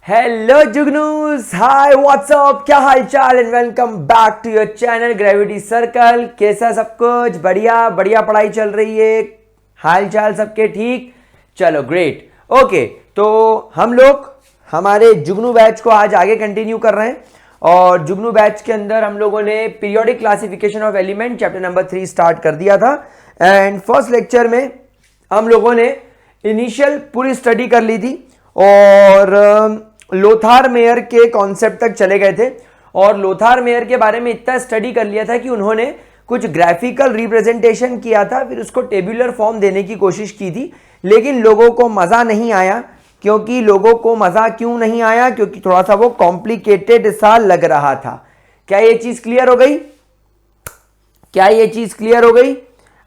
Hello जुगनूस, hi what's up, क्या हाल चाल and welcome back to your channel gravity circle. कैसा सब कुछ? बढ़िया बढ़िया। पढ़ाई चल रही है, हाल चाल सबके ठीक? चलो ग्रेट। ओके, तो हम लोग हमारे जुगनू बैच को आज आगे कंटिन्यू कर रहे हैं और जुगनू बैच के अंदर हम लोगों ने periodic classification of element chapter number 3 start कर दिया था। एंड फर्स्ट लेक्चर में हम लोगों ने इनिशियल पूरी स्टडी कर ली थी और लोथार मेयर के कॉन्सेप्ट तक चले गए थे और लोथार मेयर के बारे में इतना स्टडी कर लिया था कि उन्होंने कुछ ग्राफिकल रिप्रेजेंटेशन किया था, फिर उसको टेबुलर फॉर्म देने की कोशिश की थी, लेकिन लोगों को मज़ा नहीं आया। क्योंकि लोगों को मज़ा क्यों नहीं आया? क्योंकि थोड़ा सा वो कॉम्प्लिकेटेड सा लग रहा था। क्या ये चीज़ क्लियर हो गई? क्या ये चीज़ क्लियर हो गई?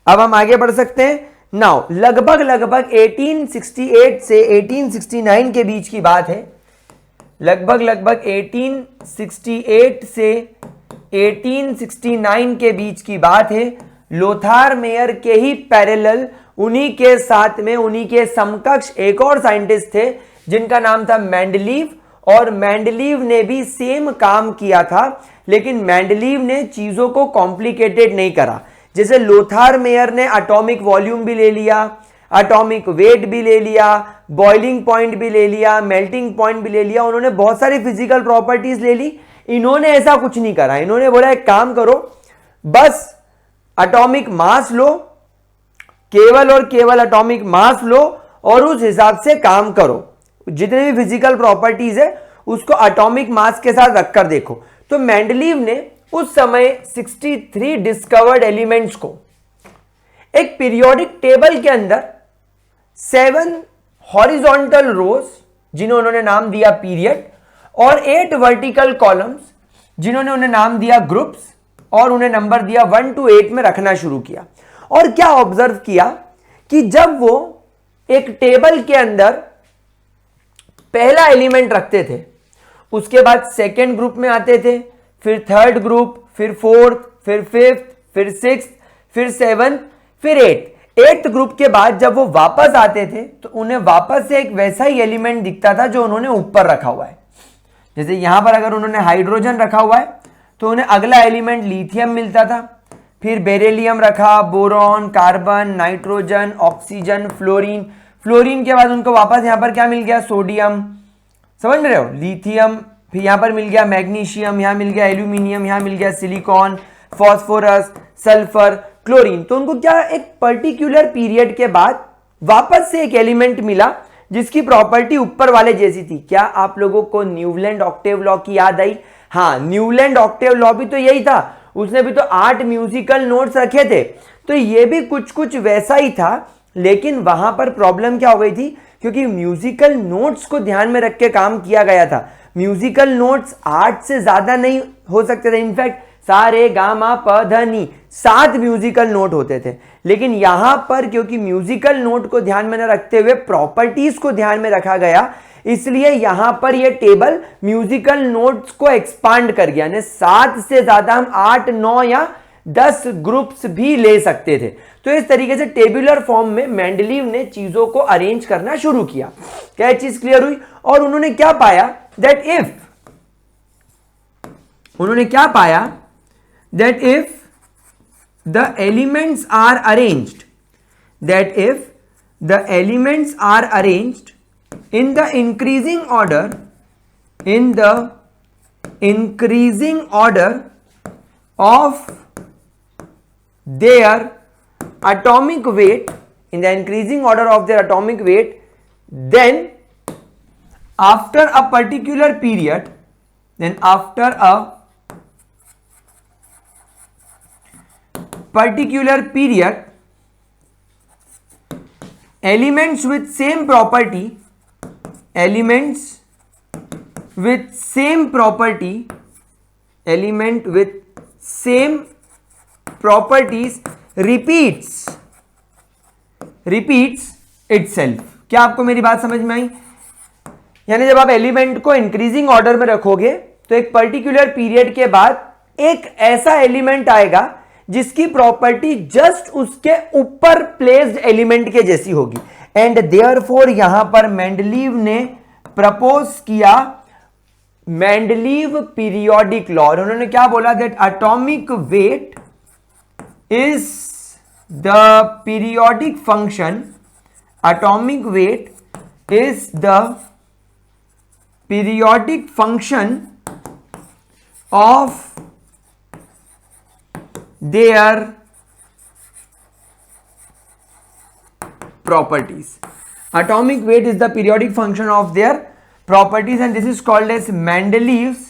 अब हम आगे बढ़ सकते हैं। नाउ लगभग 1868 से 1869 के बीच की बात है। लगभग 1868 से 1869 के बीच की बात है। लोथार मेयर के ही पैरेलल, उन्हीं के साथ में उन्हीं के समकक्ष एक और साइंटिस्ट थे जिनका नाम था मेंडलीव, और मेंडलीव ने भी सेम काम किया था, लेकिन मेंडलीव ने चीजों को कॉम्प्लिकेटेड नहीं करा। जैसे लोथार मेयर ने एटॉमिक वॉल्यूम भी ले लिया, एटॉमिक वेट भी ले लिया, बॉइलिंग पॉइंट भी ले लिया, मेल्टिंग पॉइंट भी ले लिया, उन्होंने बहुत सारी फिजिकल प्रॉपर्टीज ले ली। इन्होंने ऐसा कुछ नहीं करा। इन्होंने बोला एक काम करो, बस एटॉमिक मास लो, केवल और केवल एटॉमिक मास लो और उस हिसाब से काम करो। जितने भी फिजिकल प्रॉपर्टीज है उसको एटॉमिक मास के साथ रखकर देखो। तो मेंडलीव ने उस समय 63 डिस्कवर्ड एलिमेंट्स को एक पीरियोडिक टेबल के अंदर 7 हॉरिजॉन्टल रोज, जिन्हें उन्होंने नाम दिया पीरियड, और 8 वर्टिकल कॉलम्स, जिन्होंने उन्हें नाम दिया ग्रुप्स, और उन्हें नंबर दिया 1 to 8 में रखना शुरू किया। और क्या ऑब्जर्व किया कि जब वो एक टेबल के अंदर पहला एलिमेंट रखते थे, उसके बाद सेकेंड ग्रुप में आते थे, फिर थर्ड ग्रुप, फिर फोर्थ, फिर फिफ्थ, फिर सिक्स्थ, फिर सेवंथ, फिर एट्थ ग्रुप के बाद जब वो वापस आते थे तो उन्हें वापस से एक वैसा ही एलिमेंट दिखता था जो उन्होंने ऊपर रखा हुआ है। जैसे यहां पर अगर उन्होंने हाइड्रोजन रखा हुआ है तो उन्हें अगला एलिमेंट लिथियम मिलता था, फिर बेरिलियम रखा, boron, carbon, nitrogen, oxygen, fluorine. Fluorine के बाद उनको वापस यहां पर क्या मिल गया? सोडियम। समझ रहे हो? लिथियम, फिर यहां पर मिल गया मैग्नीशियम, यहां मिल गया एल्यूमिनियम, यहां मिल गया सिलिकॉन, फॉस्फोरस, सल्फर, क्लोरीन। तो उनको क्या एक पर्टिकुलर पीरियड के बाद वापस से एक एलिमेंट मिला जिसकी प्रॉपर्टी ऊपर वाले जैसी थी। क्या आप लोगों को न्यूलैंड ऑक्टेव लॉ की याद आई? हाँ, न्यूलैंड ऑक्टेव लॉ भी तो यही था। उसने भी तो 8 म्यूजिकल नोट्स रखे थे, तो ये भी कुछ कुछ वैसा ही था। लेकिन वहां पर प्रॉब्लम क्या हो गई थी? क्योंकि म्यूजिकल नोट्स को ध्यान में रख के काम किया गया था। म्यूजिकल नोट्स 8 से ज्यादा नहीं हो सकते थे। इनफैक्ट सारे गामा प ध नी 7 म्यूजिकल नोट होते थे। लेकिन यहां पर क्योंकि म्यूजिकल नोट को ध्यान में न रखते हुए प्रॉपर्टीज को ध्यान में रखा गया, इसलिए यहां पर यह टेबल म्यूजिकल नोट्स को एक्सपांड कर गया। यानी 7 से ज्यादा हम 8, 9 या 10 ग्रुप्स भी ले सकते थे। तो इस तरीके से टेबुलर फॉर्म में मेंडलीव ने चीजों को अरेंज करना शुरू किया। क्या चीज क्लियर हुई? और उन्होंने क्या पाया? That if the elements are arranged in the increasing order of their atomic weight, then after a particular period, elements with same properties repeats itself। क्या आपको मेरी बात समझ में आई? यानी जब आप एलिमेंट को इंक्रीजिंग ऑर्डर में रखोगे तो एक पर्टिकुलर पीरियड के बाद एक ऐसा एलिमेंट आएगा जिसकी प्रॉपर्टी जस्ट उसके ऊपर प्लेस्ड एलिमेंट के जैसी होगी। एंड देयरफॉर यहां पर मेंडलीव ने प्रपोज किया मेंडलीव पीरियोडिक लॉ। उन्होंने क्या बोला, that atomic weight is the periodic function, atomic weight is the periodic function of their properties. Atomic weight is the periodic function of their properties and this is called as Mendeleev's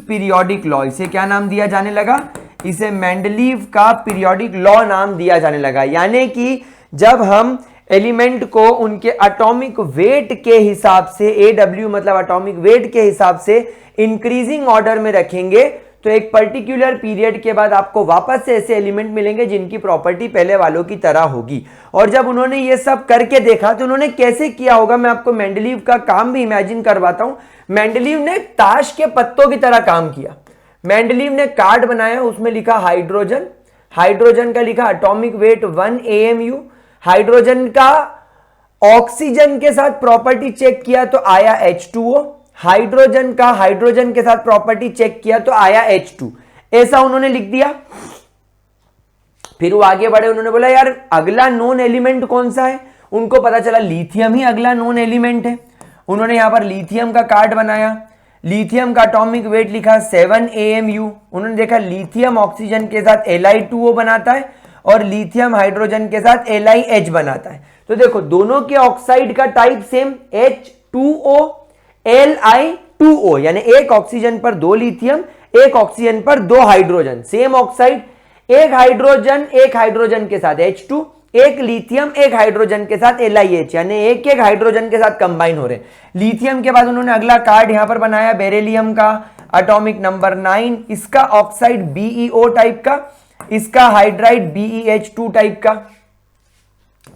periodic law. इसे क्या नाम दिया जाने लगा, इसे Mendeleev का periodic law नाम दिया जाने लगा। यानी कि जब हम एलिमेंट को उनके एटॉमिक वेट के हिसाब से, AW मतलब एटॉमिक वेट के हिसाब से इंक्रीजिंग ऑर्डर में रखेंगे तो एक पर्टिकुलर पीरियड के बाद आपको वापस से ऐसे एलिमेंट मिलेंगे जिनकी प्रॉपर्टी पहले वालों की तरह होगी। और जब उन्होंने ये सब करके देखा तो उन्होंने कैसे किया होगा, मैं आपको मेंडलीव का काम भी इमेजिन करवाता हूं। मेंडलीव ने ताश के पत्तों की तरह काम किया। मेंडलीव ने कार्ड बनाया, उसमें लिखा हाइड्रोजन, हाइड्रोजन का लिखा एटॉमिक वेट 1 AMU। हाइड्रोजन का ऑक्सीजन के साथ प्रॉपर्टी चेक किया तो आया H2O। हाइड्रोजन का हाइड्रोजन के साथ प्रॉपर्टी चेक किया तो आया H2। ऐसा उन्होंने लिख दिया। फिर वो आगे बढ़े, उन्होंने बोला यार अगला नोन एलिमेंट कौन सा है, उनको पता चला लिथियम ही अगला नोन एलिमेंट है। उन्होंने यहां पर लिथियम का कार्ड बनाया, लिथियम का एटॉमिक वेट लिखा 7 AMU। उन्होंने देखा लिथियम ऑक्सीजन के साथ Li2O बनाता है और लिथियम हाइड्रोजन के साथ LiH बनाता है। तो देखो दोनों के ऑक्साइड का टाइप सेम H2O Li2O, यानी एक ऑक्सीजन पर 2 लिथियम, एक ऑक्सीजन पर 2 हाइड्रोजन, सेम ऑक्साइड। एक हाइड्रोजन के साथ H2, एक लिथियम एक हाइड्रोजन के साथ LiH, यानी एक एक हाइड्रोजन के साथ कंबाइन हो रहे। लिथियम के बाद उन्होंने अगला कार्ड यहां पर बनाया बेरिलियम का, एटॉमिक नंबर 9, इसका ऑक्साइड BeO टाइप का, इसका हाइड्राइड BeH2 टाइप का।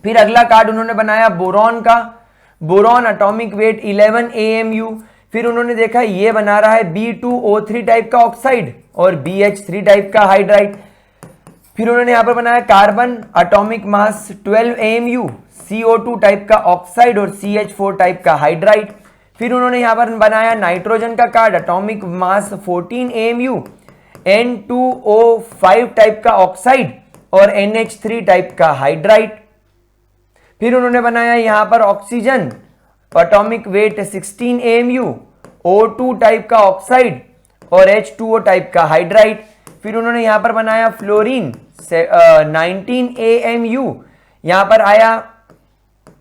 फिर अगला कार्ड उन्होंने बनाया बोरॉन का, बोरॉन एटॉमिक वेट 11 AMU। फिर उन्होंने देखा ये बना रहा है B2O3 टाइप का ऑक्साइड और BH3 टाइप का हाइड्राइड। फिर उन्होंने यहां पर बनाया carbon, atomic mass 12 AMU, CO2 type का ऑक्साइड और CH4 टाइप का हाइड्राइड। फिर उन्होंने यहां पर बनाया नाइट्रोजन का card, atomic mass 14 AMU, N2O5 type का ऑक्साइड और NH3 टाइप का हाइड्राइड। फिर उन्होंने बनाया यहां पर oxygen, atomic weight 16 AMU, O2 type का ऑक्साइड और H2O टाइप का हाइड्राइड। फिर उन्होंने यहां पर बनाया फ्लोरीन 19 AMU, यहां पर आया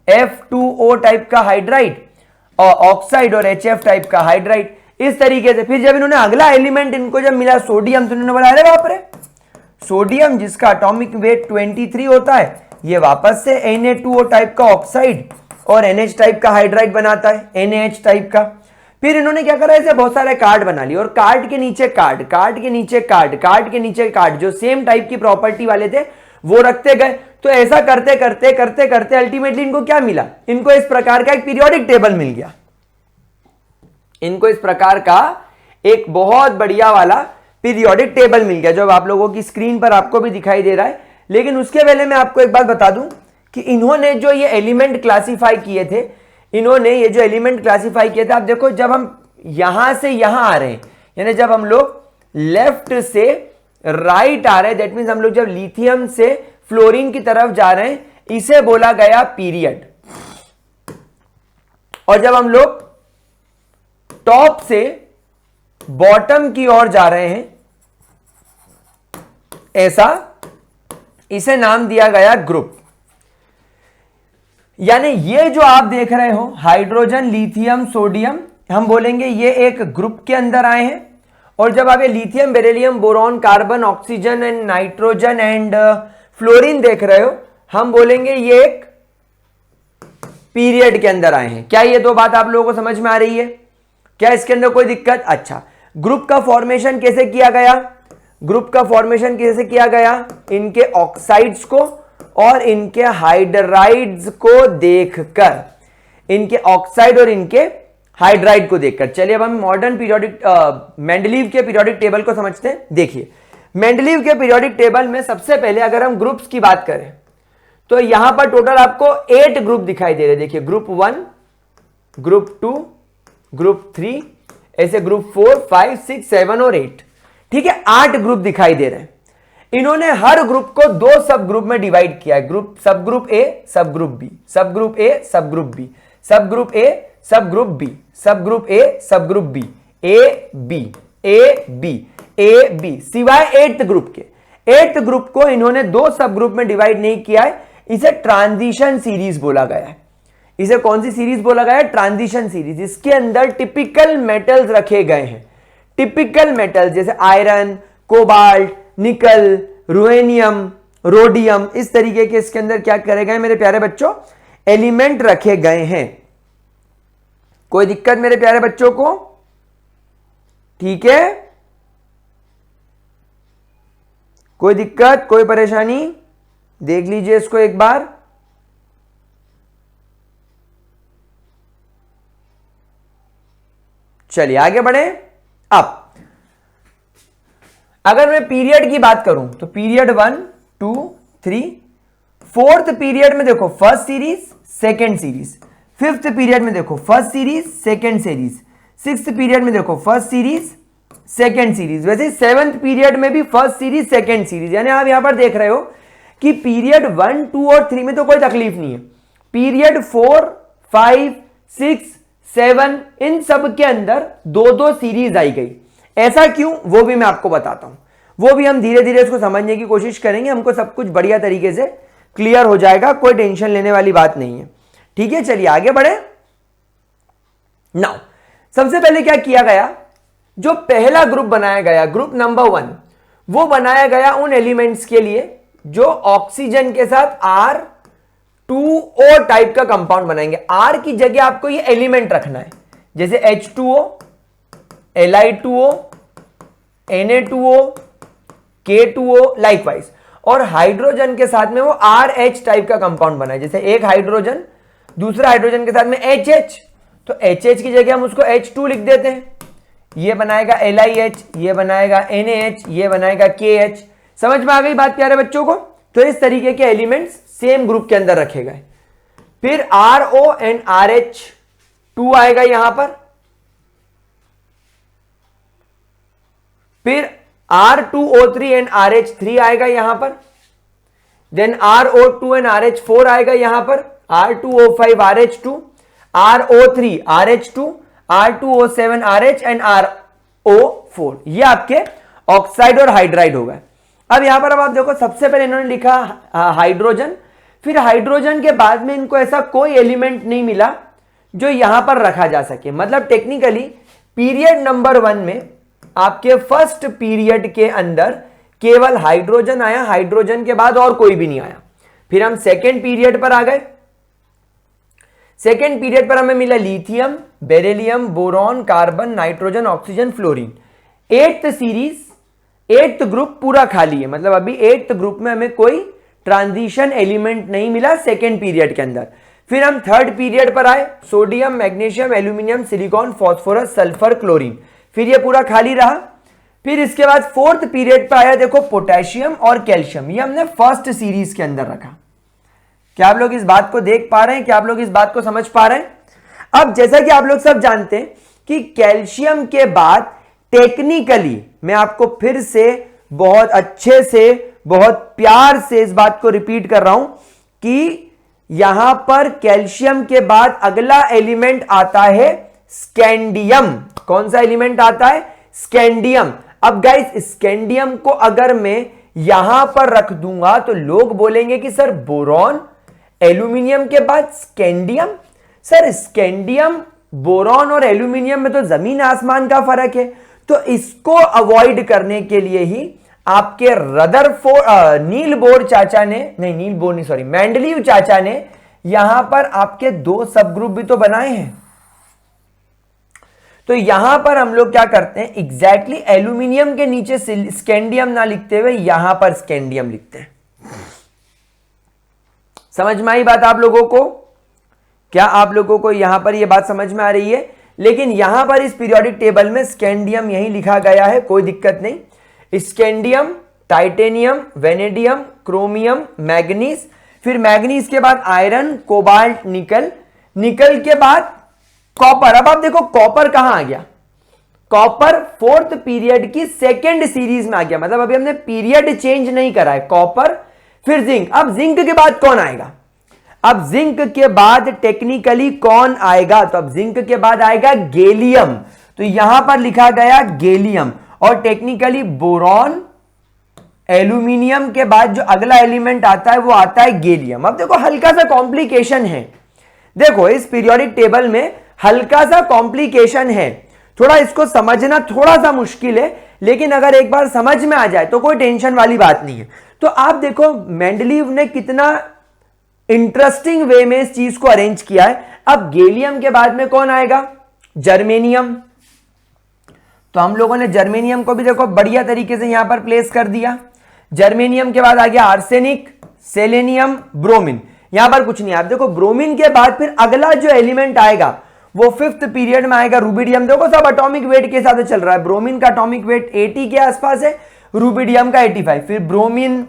F2O टाइप का हाइड्राइड और ऑक्साइड और HF टाइप का हाइड्राइड। इस तरीके से फिर जब इन्होंने अगला एलिमेंट इनको जब मिला सोडियम, तो इन्होंने बोला अरे बाप रे, सोडियम जिसका एटॉमिक वेट 23 होता है, ये वापस से Na2O टाइप का ऑक्साइड और NH टाइप का हाइड्राइड बनाता है, NaH टाइप का। फिर इन्होंने क्या करा, ऐसे बहुत सारे कार्ड बना लिए और कार्ड के नीचे कार्ड, कार्ड के नीचे कार्ड, कार्ड के नीचे कार्ड, जो सेम टाइप की प्रॉपर्टी वाले थे वो रखते गए। तो ऐसा करते करते करते करते अल्टीमेटली इनको क्या मिला, इनको इस प्रकार का एक पीरियोडिक टेबल मिल गया। इनको इस प्रकार का एक बहुत बढ़िया वाला पीरियोडिक टेबल मिल गया, जो आप लोगों की स्क्रीन पर आपको भी दिखाई दे रहा है। लेकिन उसके पहले मैं आपको एक बात बता दूं कि इन्होंने जो ये एलिमेंट क्लासिफाई किए थे, इन्होंने ये जो एलिमेंट क्लासिफाई किए थे, आप देखो जब हम यहां से यहां आ रहे हैं, यानी जब हम लोग लेफ्ट से राइट आ रहे हैं, दैट मीन्स हम लोग जब लिथियम से फ्लोरीन की तरफ जा रहे हैं, इसे बोला गया पीरियड। और जब हम लोग टॉप से बॉटम की ओर जा रहे हैं, ऐसा, इसे नाम दिया गया ग्रुप। यानी ये जो आप देख रहे हो हाइड्रोजन, लिथियम, सोडियम, हम बोलेंगे ये एक ग्रुप के अंदर आए हैं। और जब आप ये lithium, beryllium, boron, carbon, oxygen and nitrogen and fluorine देख रहे हो, हम बोलेंगे ये एक पीरियड के अंदर आए हैं। क्या ये दो बात आप लोगों को समझ में आ रही है? क्या इसके अंदर कोई दिक्कत? अच्छा, ग्रुप का फॉर्मेशन कैसे किया गया? ग्रुप का फॉर्मेशन कैसे किया गया? इनके ऑक्साइड्स को और इनके हाइड्राइड्स को देखकर, इनके ऑक्साइड और इनके हाइड्राइड को देखकर। चलिए अब हम मॉडर्न पीरियोडिक मेंडलीव के पीरियोडिक टेबल को समझते हैं। देखिए, मेंडलीव के पीरियोडिक टेबल में सबसे पहले अगर हम ग्रुप्स की बात करें तो यहां पर टोटल आपको 8 ग्रुप दिखाई दे रहे हैं। देखिए ग्रुप 1, ग्रुप 2, ग्रुप 3, ऐसे ग्रुप 4, 5, 6, 7 और 8। ठीक है, 8 ग्रुप दिखाई दे रहे हैं। इन्होंने हर ग्रुप को 2 सब ग्रुप में डिवाइड किया है, ग्रुप सब group A, sub group B, sub group A, sub group B, sub group A, sub group B, sub group A, sub group B, A B, A B, A B, सिवाय 8th group के। 8th group को इन्होंने 2 सब group में divide नहीं किया है, इसे ट्रांजिशन सीरीज बोला गया है। इसे कौन सी सीरीज बोला गया है? Transition series. इसके अंदर टिपिकल मेटल्स रखे गए हैं, टिपिकल मेटल्स जैसे आयरन, कोबाल्ट, निकल, रुएनियम, रोडियम, इस तरीके के इसके अंदर क्या करे गए मेरे प्यारे बच्चों? एलिमेंट रखे गए हैं। कोई दिक्कत मेरे प्यारे बच्चों को? ठीक है, कोई दिक्कत, कोई परेशानी? देख लीजिए इसको एक बार। चलिए आगे बढ़े। अब अगर मैं पीरियड की बात करूं तो पीरियड 1, 2, 3, 4th पीरियड में देखो first series, second series, 5th period में देखो first series, second series, 6th period में देखो फर्स्ट सीरीज, सेकेंड सीरीज। वैसे 7th पीरियड में भी फर्स्ट सीरीज, सेकेंड सीरीज। यानी आप यहां पर देख रहे हो कि पीरियड 1, 2 और 3 में तो कोई तकलीफ नहीं है। पीरियड 4, 5, 6, 7 इन सब के अंदर 2-2 सीरीज आई गई। ऐसा क्यों, वो भी मैं आपको बताता हूं। वो भी हम धीरे धीरे इसको समझने की कोशिश करेंगे, हमको सब कुछ बढ़िया तरीके से क्लियर हो जाएगा, कोई टेंशन लेने वाली बात नहीं है। ठीक है, चलिए आगे बढ़े। नाउ सबसे पहले क्या किया गया, जो पहला ग्रुप बनाया गया, ग्रुप नंबर 1, वो बनाया गया उन एलिमेंट्स के लिए जो ऑक्सीजन के साथ R2O टाइप का कंपाउंड बनाएंगे। R की जगह आपको ये एलिमेंट रखना है, जैसे H2O, Li2O, Na2O, K2O likewise. और हाइड्रोजन के साथ में वो RH टाइप का कंपाउंड बना है, जैसे एक हाइड्रोजन दूसरा हाइड्रोजन के साथ में HH, तो HH की जगह हम उसको H2 लिख देते हैं। ये बनाएगा LiH, ये बनाएगा NaH, ये बनाएगा KH। समझ में आ गई बात प्यारे बच्चों को? तो इस तरीके के एलिमेंट्स सेम ग्रुप के अंदर रखे गए। फिर RO एंड RH2 आएगा यहां पर, फिर R2O3 एंड RH3 आएगा यहां पर, देन RO2 एंड RH4 आएगा यहां पर, R2O5 RH2, RO3 RH2, R2O7 RH and RO4। ये आपके ऑक्साइड और हाइड्राइड हो गए। अब यहां पर अब आप देखो, सबसे पहले इन्होंने लिखा हाइड्रोजन, फिर हाइड्रोजन के बाद में इनको ऐसा कोई एलिमेंट नहीं मिला जो यहां पर रखा जा सके। मतलब टेक्निकली पीरियड नंबर 1 में आपके फर्स्ट पीरियड के अंदर केवल हाइड्रोजन आया, हाइड्रोजन के बाद और कोई भी नहीं आया। फिर हम सेकेंड पीरियड पर आ गए। सेकेंड पीरियड पर हमें मिला lithium, beryllium, boron, carbon, nitrogen, oxygen, fluorine. 8th series, 8th group पूरा खाली है। मतलब अभी 8th ग्रुप में हमें कोई ट्रांजिशन एलिमेंट नहीं मिला सेकेंड पीरियड के अंदर। फिर हम 3rd पीरियड पर आए, sodium, magnesium, aluminium, silicon, phosphorus, sulphur, chlorine. फिर ये पूरा खाली रहा। फिर इसके बाद 4th पीरियड पर आया, देखो पोटेशियम और कैल्शियम। ये हमने फर्स्ट सीरीज के अंदर रखा। क्या आप लोग इस बात को देख पा रहे हैं? क्या आप लोग इस बात को समझ पा रहे हैं? अब जैसा कि आप लोग सब जानते हैं कि कैल्शियम के बाद टेक्निकली, मैं आपको फिर से बहुत अच्छे से, बहुत प्यार से इस बात को रिपीट कर रहा हूं कि यहां पर कैल्शियम के बाद अगला एलिमेंट आता है स्कैंडियम। कौन सा एलिमेंट आता है? स्कैंडियम। अब गाइस स्कैंडियम को अगर मैं यहां पर रख दूंगा तो लोग बोलेंगे कि सर बोरॉन, एल्यूमिनियम के बाद स्कैंडियम। सर स्कैंडियम, बोरॉन और एल्यूमिनियम में तो जमीन आसमान का फर्क है। तो इसको अवॉइड करने के लिए ही आपके नील बोर चाचा ने, नहीं नील बोर नहीं, सॉरी, मेंडलीव चाचा ने यहां पर आपके 2 सब ग्रुप भी तो बनाए हैं। तो यहां पर हम लोग क्या करते हैं, एग्जैक्टली एल्यूमिनियम के नीचे स्कैंडियम ना लिखते हुए यहां पर स्कैंडियम लिखते हैं। समझ में आई बात आप लोगों को? क्या आप लोगों को यहां पर यह बात समझ में आ रही है? लेकिन यहां पर इस पीरियोडिक टेबल में स्कैंडियम यही लिखा गया है, कोई दिक्कत नहीं। Scandium, titanium, vanadium, chromium, manganese, फिर मैग्नीज के बाद आयरन, कोबाल्ट, निकल, निकल के बाद कॉपर। अब आप देखो कॉपर कहां आ गया, कॉपर फोर्थ पीरियड की सेकेंड सीरीज में आ गया, मतलब अभी हमने पीरियड चेंज नहीं करा है। कॉपर, फिर जिंक। अब जिंक के बाद कौन आएगा, अब जिंक के बाद टेक्निकली कौन आएगा, तो अब जिंक के बाद आएगा गैलियम, तो यहां पर लिखा गया गैलियम। और टेक्निकली बोरॉन, एल्यूमिनियम के बाद जो अगला एलिमेंट आता है वो आता है गैलियम। अब देखो हल्का सा कॉम्प्लिकेशन है, देखो इस पीरियोडिक टेबल में हल्का सा कॉम्प्लिकेशन है, थोड़ा इसको समझना थोड़ा सा मुश्किल है, लेकिन अगर एक बार समझ में आ जाए तो कोई टेंशन वाली बात नहीं है। तो आप देखो मेंडलीव ने कितना इंटरेस्टिंग वे में इस चीज को अरेंज किया है। अब गैलियम के बाद में कौन आएगा, जर्मेनियम। तो हम लोगों ने जर्मेनियम को भी देखो बढ़िया तरीके से यहां पर प्लेस कर दिया। जर्मेनियम के बाद आ गया आर्सेनिक, सेलेनियम, ब्रोमीन। यहां पर कुछ नहीं, आप देखो ब्रोमीन के बाद फिर अगला जो एलिमेंट आएगा वो फिफ्थ पीरियड में आएगा, रूबिडियम। देखो सब एटॉमिक वेट के हिसाब से चल रहा है, ब्रोमीन का एटॉमिक वेट 80 के आसपास है, रूबिडियम का 85, फिर ब्रोमीन,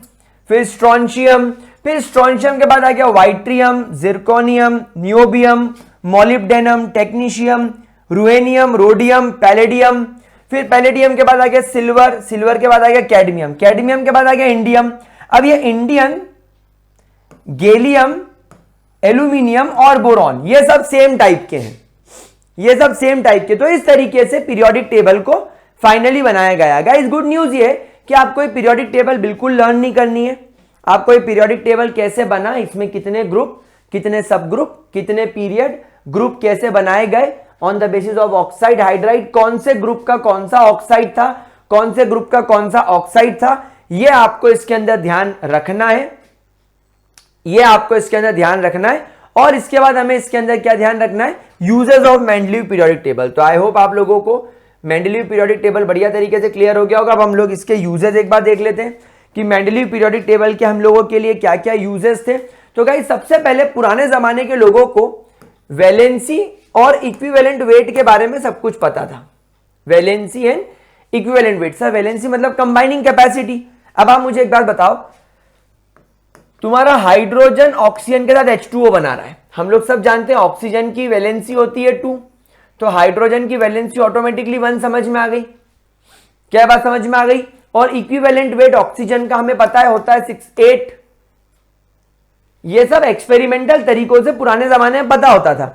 फिर स्ट्रोंशियम, फिर स्ट्रोंशियम के बाद आ गया yttrium, zirconium, niobium, molybdenum, technetium, ruthenium, rhodium, palladium, फिर पैलेडियम के बाद आ गया सिल्वर, सिल्वर के बाद आ गया कैडमियम, कैडमियम के बाद आ गया इंडियम। अब ये इंडियन, गैलियम, एल्यूमिनियम और बोरॉन ये सब सेम टाइप के हैं, ये सब सेम टाइप के। तो इस तरीके से पीरियोडिक टेबल को फाइनली बनाया गया। गाइस गुड न्यूज ये कि आपको पीरियोडिक टेबल बिल्कुल लर्न नहीं करनी है, आपको पीरियोडिक टेबल कैसे बना, इसमें कितने ग्रुप, कितने सब ग्रुप, कितने पीरियड, ग्रुप कैसे बनाए गए on the basis of oxide hydride, कौन से ग्रुप का कौन सा ऑक्साइड था, कौन से ग्रुप का कौन सा ऑक्साइड था, ये आपको इसके अंदर ध्यान रखना है, ये आपको इसके अंदर ध्यान रखना है। और इसके बाद हमें इसके अंदर क्या ध्यान रखना है, uses of Mendeleev periodic table. तो आई होप आप लोगों को मेंडलीव पीरियोडिक टेबल बढ़िया तरीके से क्लियर हो गया होगा। अब हम लोग इसके यूजेस एक बार देख लेते हैं कि मेंडलीव पीरियोडिक टेबल के हम लोगों के लिए क्या क्या यूजेस थे। तो गाइस सबसे पहले पुराने जमाने के लोगों को वैलेंसी और इक्विवेलेंट वेट के बारे में सब कुछ पता था, valency and equivalent weight. Sir valency मतलब कंबाइनिंग कैपेसिटी। अब आप मुझे एक बात बताओ, तुम्हारा हाइड्रोजन ऑक्सीजन के साथ H2O बना रहा है, हम लोग सब जानते हैं ऑक्सीजन की वैलेंसी होती है 2, तो हाइड्रोजन की वैलेंसी ऑटोमेटिकली 1 समझ में आ गई, क्या बात समझ में आ गई। और इक्विवेलेंट वेट ऑक्सीजन का हमें पता है होता है 6-8। ये सब एक्सपेरिमेंटल तरीकों से पुराने जमाने में पता होता था।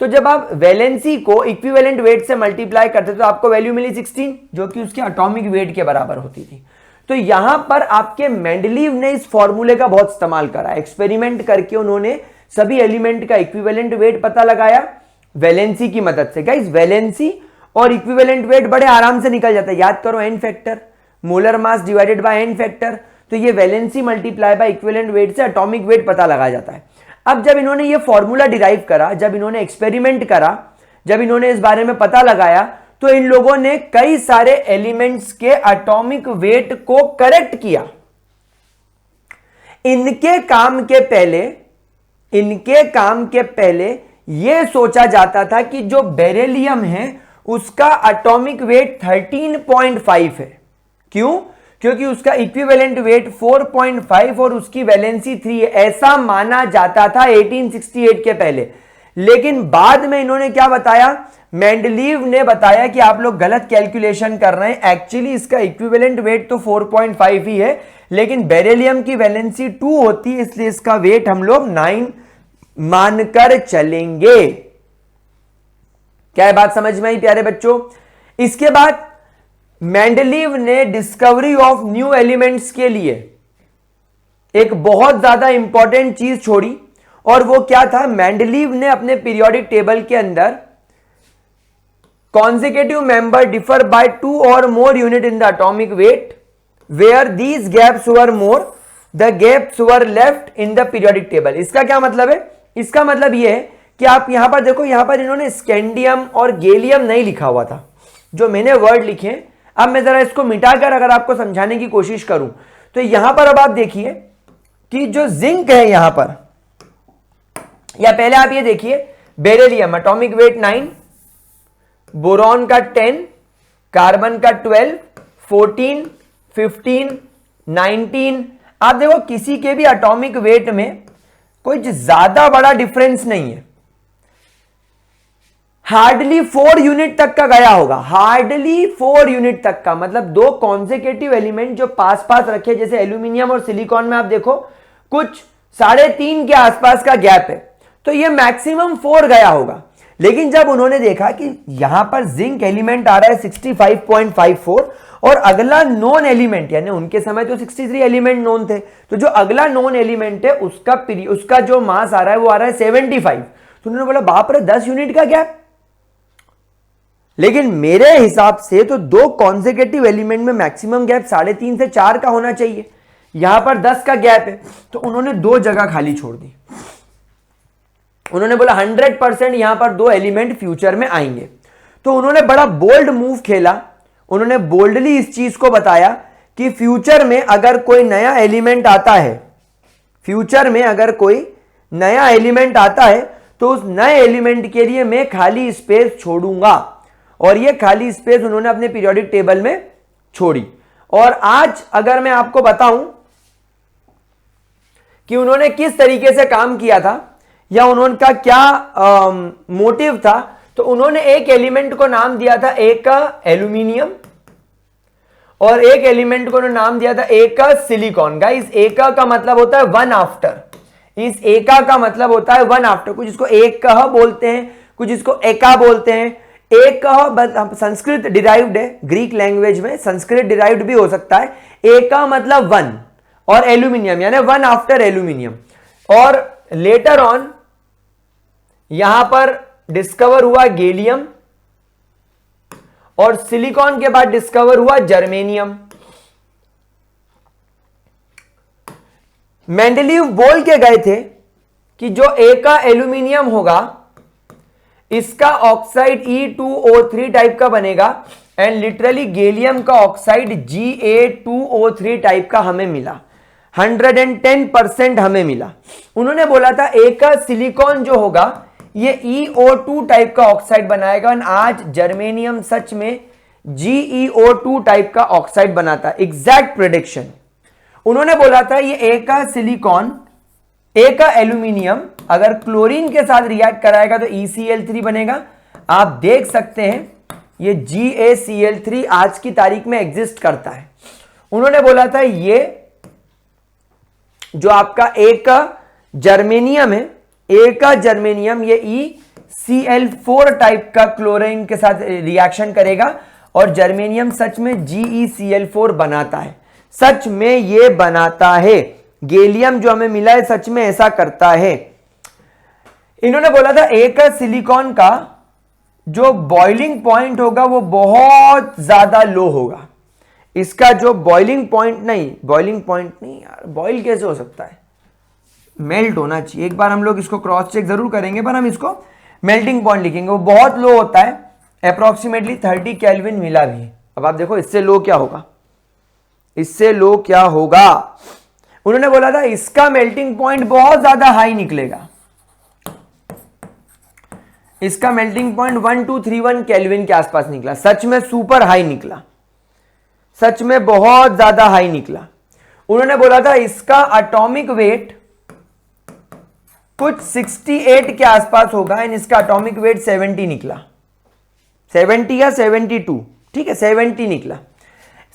तो जब आप वैलेंसी को इक्विवेलेंट वेट से मल्टीप्लाई करते तो आपको वैल्यू मिली 16, जो कि उसके एटॉमिक वेट के बराबर होती थी। तो यहां पर आपके मेंडलीव ने इस फॉर्मूले का बहुत इस्तेमाल करा, एक्सपेरिमेंट करके उन्होंने सभी एलिमेंट का इक्विवेलेंट वेट पता लगाया वैलेंसी की मदद से। गाइस वैलेंसी और इक्विवेलेंट वेट बड़े आराम से निकल जाता है, याद करो N factor, molar mass divided by N factor. तो ये valency multiply by equivalent weight से एटॉमिक वेट पता लगाया जाता है। अब जब इन्होंने ये फॉर्मूला डिराइव करा, जब इन्होंने एक्सपेरिमेंट करा, जब इन्होंने इस बारे में पता लगाया, तो इन लोगों ने कई सारे एलिमेंट्स के एटॉमिक वेट को करेक्ट किया। इनके काम के पहले यह सोचा जाता था कि जो बेरिलियम है उसका एटॉमिक वेट 13.5 है। क्यों? क्योंकि उसका इक्विवेलेंट वेट 4.5 और उसकी वैलेंसी 3 है, ऐसा माना जाता था 1868 के पहले। लेकिन बाद में इन्होंने क्या बताया, मेंडलीव ने बताया कि आप लोग गलत कैलकुलेशन कर रहे हैं, एक्चुअली इसका इक्विवेलेंट वेट तो 4.5 ही है, लेकिन बेरिलियम की वैलेंसी 2 होती है, इसलिए इसका वेट हम लोग 9 मानकर चलेंगे। क्या बात समझ में आई प्यारे बच्चों? इसके बाद मेंडलीव ने डिस्कवरी ऑफ न्यू एलिमेंट्स के लिए एक बहुत ज्यादा इंपॉर्टेंट चीज छोड़ी, और वो क्या था, मेंडलीव ने अपने पीरियोडिक टेबल के अंदर consecutive member differ by 2 or more unit in the atomic weight, where these gaps were more, the gaps were left in the periodic table। इसका क्या मतलब है? इसका मतलब यह है कि आप यहां पर देखो, यहां पर इन्होंने स्कैंडियम और गैलियम नहीं लिखा हुआ था, जो मैंने वर्ड लिखे। अब मैं जरा इसको मिटाकर अगर आपको समझाने की कोशिश करूं तो यहां पर अब आप देखिए कि जो जिंक है यहां पर, या पहले आप ये देखिए बेरिलियम एटॉमिक वेट 9, बोरॉन का 10, कार्बन का 12, 14, 15, 19। आप देखो किसी के भी एटॉमिक वेट में कोई ज्यादा बड़ा डिफरेंस नहीं है, हार्डली 4 यूनिट तक का गया होगा, हार्डली 4 यूनिट तक का, मतलब दो कॉन्सेक्यूटिव एलिमेंट जो पास पास रखे, जैसे एल्यूमिनियम और सिलिकॉन में आप देखो कुछ 3.5 के आसपास का गैप है, तो ये मैक्सिमम 4 गया होगा। लेकिन जब उन्होंने देखा कि यहां पर जिंक एलिमेंट आ रहा है 65.54 और अगला नॉन एलिमेंट, यानी उनके समय तो 63 एलिमेंट नॉन थे, तो जो अगला नॉन एलिमेंट है उसका जो मास आ रहा है वो आ रहा है 75, तो उन्होंने बोला बाप रे 10 यूनिट का गैप। लेकिन मेरे हिसाब से तो दो कॉन्सेक्यूटिव एलिमेंट में मैक्सिमम गैप 3.5 से 4 का होना चाहिए, यहां पर 10 का गैप है, तो उन्होंने 2 जगह खाली छोड़ दी। उन्होंने बोला 100% यहां पर 2 एलिमेंट फ्यूचर में आएंगे, तो उन्होंने बड़ा बोल्ड मूव खेला। उन्होंने बोल्डली इस चीज को बताया कि फ्यूचर में अगर कोई नया एलिमेंट आता है, फ्यूचर में अगर कोई नया एलिमेंट आता है तो उस नए एलिमेंट के लिए मैं खाली स्पेस छोड़ूंगा, और ये खाली स्पेस उन्होंने अपने पीरियोडिक टेबल में छोड़ी। और आज अगर मैं आपको बताऊं कि उन्होंने किस तरीके से काम किया था या उनका क्या मोटिव था, तो उन्होंने एक एलिमेंट को नाम दिया था एक का एल्यूमिनियम और एक एलिमेंट को नाम दिया था एक का सिलिकॉन। गाइस एका का मतलब होता है वन आफ्टर, इस एका का मतलब होता है वन आफ्टर, कुछ इसको एक कह बोलते हैं, कुछ इसको एका बोलते हैं। एक कह संस्कृत डिराइव्ड है, ग्रीक लैंग्वेज में संस्कृत डिराइव्ड भी हो सकता है। एका मतलब वन और एल्यूमिनियम यानी वन आफ्टर एल्यूमिनियम, और लेटर ऑन यहां पर डिस्कवर हुआ गैलियम और सिलिकॉन के बाद डिस्कवर हुआ जर्मेनियम। मेंडलीव बोल के गए थे कि जो एका एल्यूमिनियम होगा इसका ऑक्साइड E2O3 टाइप का बनेगा, एंड लिटरली गैलियम का ऑक्साइड Ga2O3 टाइप का हमें मिला, 110% हमें मिला। उन्होंने बोला था एका सिलिकॉन जो होगा ये EO2 टाइप का ऑक्साइड बनाएगा, और आज जर्मेनियम सच में GeO2 टाइप का ऑक्साइड बनाता है। एग्जैक्ट प्रेडिक्शन उन्होंने बोला था ये एका सिलिकॉन एका एल्यूमिनियम अगर क्लोरीन के साथ रिएक्ट कराएगा तो ECl3 बनेगा। आप देख सकते हैं ये GaCl3 आज की तारीख में एग्जिस्ट करता है। उन्होंने बोला था ये जो आपका एका जर्मेनियम है, एका जर्मेनियम ये ECl4 टाइप का क्लोरीन के साथ रिएक्शन करेगा और जर्मेनियम सच में GeCl4 बनाता है, सच में ये बनाता है। गैलियम जो हमें मिला है सच में ऐसा करता है। इन्होंने बोला था एक सिलिकॉन का जो बॉइलिंग पॉइंट होगा वो बहुत ज्यादा लो होगा, इसका जो बॉइलिंग पॉइंट नहीं यार, बॉइल कैसे हो सकता है, मेल्ट होना चाहिए। एक बार हम लोग इसको क्रॉस चेक जरूर करेंगे, पर हम इसको मेल्टिंग पॉइंट लिखेंगे, वो बहुत लो होता है, अप्रोक्सीमेटली 30 केल्विन मिला भी। अब आप देखो इससे लो क्या होगा, इससे लो क्या होगा। उन्होंने बोला था इसका मेल्टिंग पॉइंट बहुत ज्यादा हाई निकलेगा, इसका मेल्टिंग पॉइंट 1231 केल्विन के आसपास निकला, सच में सुपर हाई निकला, सच में बहुत ज्यादा हाई निकला। उन्होंने बोला था इसका एटॉमिक वेट कुछ 68 के आसपास होगा, एंड इसका एटॉमिक वेट 70 निकला, 70 या 72, ठीक है 70 निकला।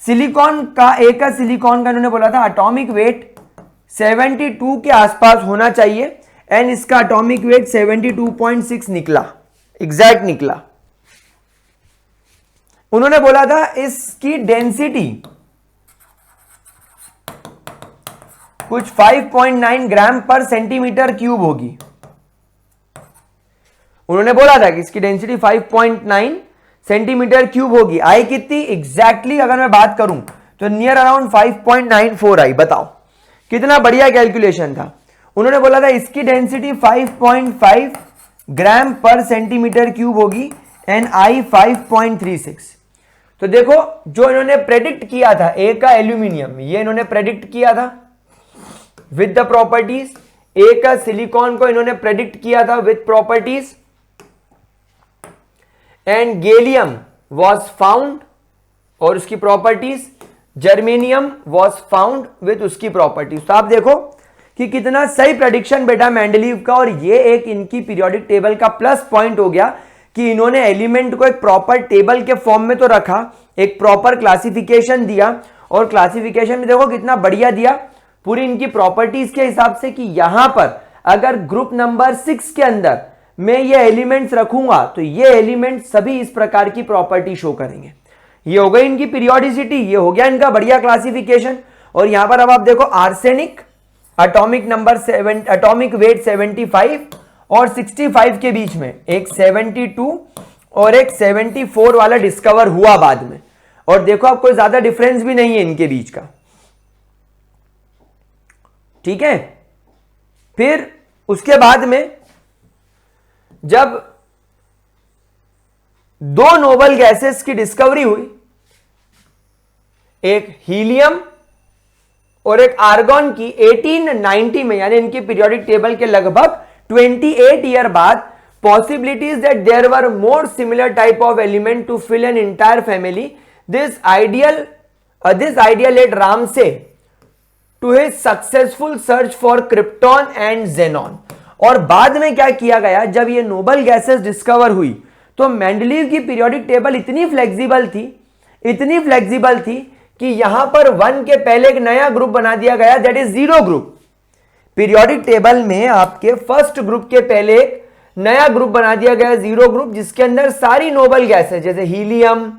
सिलिकॉन का एक सिलिकॉन का उन्होंने बोला था एटॉमिक वेट 72 के आसपास होना चाहिए, एंड इसका एटॉमिक वेट 72.6 निकला, एग्जैक्ट निकला। उन्होंने बोला था इसकी डेंसिटी कुछ 5.9 ग्राम पर सेंटीमीटर क्यूब होगी। उन्होंने बोला था कि इसकी डेंसिटी 5.9 सेंटीमीटर क्यूब होगी। आई कितनी एग्जैक्टली अगर मैं बात करूं तो नियर अराउंड 5.94 आई। बताओ कितना बढ़िया कैलकुलेशन था। उन्होंने बोला था इसकी डेंसिटी 5.5 ग्राम पर सेंटीमीटर क्यूब होगी, एंड आई 5.36। तो देखो जो इन्होंने प्रेडिक्ट किया था ए का एल्यूमिनियम, ये इन्होंने प्रेडिक्ट किया था विद द प्रॉपर्टीज, ए का सिलिकॉन को इन्होंने प्रेडिक्ट किया था with properties, and gallium was found और उसकी properties, germanium was found with उसकी प्रॉपर्टीज। तो आप देखो कि कितना सही प्रेडिक्शन बेटा मेंडलीव का। और ये एक इनकी पीरियोडिक टेबल का प्लस पॉइंट हो गया कि इन्होंने एलिमेंट को एक प्रॉपर टेबल के फॉर्म में तो रखा, एक प्रॉपर क्लासिफिकेशन दिया, और क्लासिफिकेशन में देखो कितना बढ़िया दिया पूरी इनकी प्रॉपर्टीज के हिसाब से कि यहां पर अगर ग्रुप नंबर 6 के अंदर मैं ये एलिमेंट्स रखूंगा तो ये एलिमेंट सभी इस प्रकार की प्रॉपर्टी शो करेंगे। ये हो गई इनकी पीरियोडिसिटी, ये हो गया इनका बढ़िया क्लासिफिकेशन। और यहां पर अब आप देखो arsenic atomic number 7, atomic weight 75 और 65 के बीच में एक 72 और एक 74 वाला डिस्कवर हुआ बाद में। और देखो आप कोई ज्यादा डिफरेंस भी नहीं है इनके बीच का, ठीक है। फिर उसके बाद में जब दो नोबल गैसेस की डिस्कवरी हुई, एक हीलियम और एक आर्गॉन की 1890 में, यानी इनकी पीरियोडिक टेबल के लगभग 28 ईयर बाद, possibilities that there were more similar type of element to fill an entire family. This idea led Ramsay to his successful search for krypton and xenon. और बाद में क्या किया गया, जब ये नोबल गैसेस डिस्कवर हुई तो मेंडलीव की पीरियोडिक टेबल इतनी फ्लेक्सिबल थी कि यहां पर 1 के पहले एक नया ग्रुप बना दिया गया, that is 0 group. Periodic table में आपके फर्स्ट ग्रुप के पहले एक नया ग्रुप बना दिया गया 0 ग्रुप, जिसके अंदर सारी नोबल गैसेस जैसे हीलियम,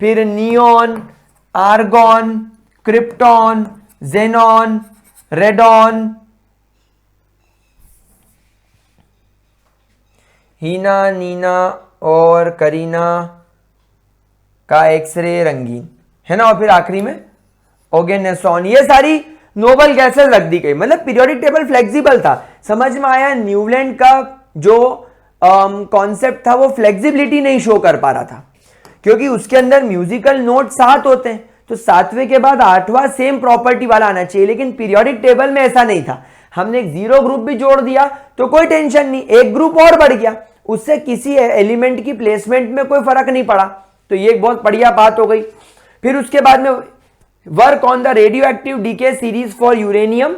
फिर neon, argon, krypton, xenon, radon, Heena, Neena और करीना का एक्सरे रंगीन है ना, और फिर आखिरी में ओगेनेसॉन, ये सारी नोबल गैसेस रख दी गई। मतलब पीरियोडिक टेबल फ्लेक्सिबल था। समझ में आया, न्यूलैंड का जो कॉन्सेप्ट था वो फ्लेक्सिबिलिटी नहीं शो कर पा रहा था, क्योंकि उसके अंदर म्यूजिकल नोट 7 होते हैं, तो 7वें के बाद 8वां सेम प्रॉपर्टी वाला आना चाहिए, लेकिन पीरियोडिक टेबल में ऐसा नहीं था। हमने एक 0 ग्रुप भी जोड़ दिया तो कोई टेंशन नहीं, एक ग्रुप और बढ़ गया, उससे किसी एलिमेंट की प्लेसमेंट में कोई फर्क नहीं पड़ा, तो ये एक बहुत बढ़िया बात हो गई। फिर उसके बाद में work on the radioactive decay series for uranium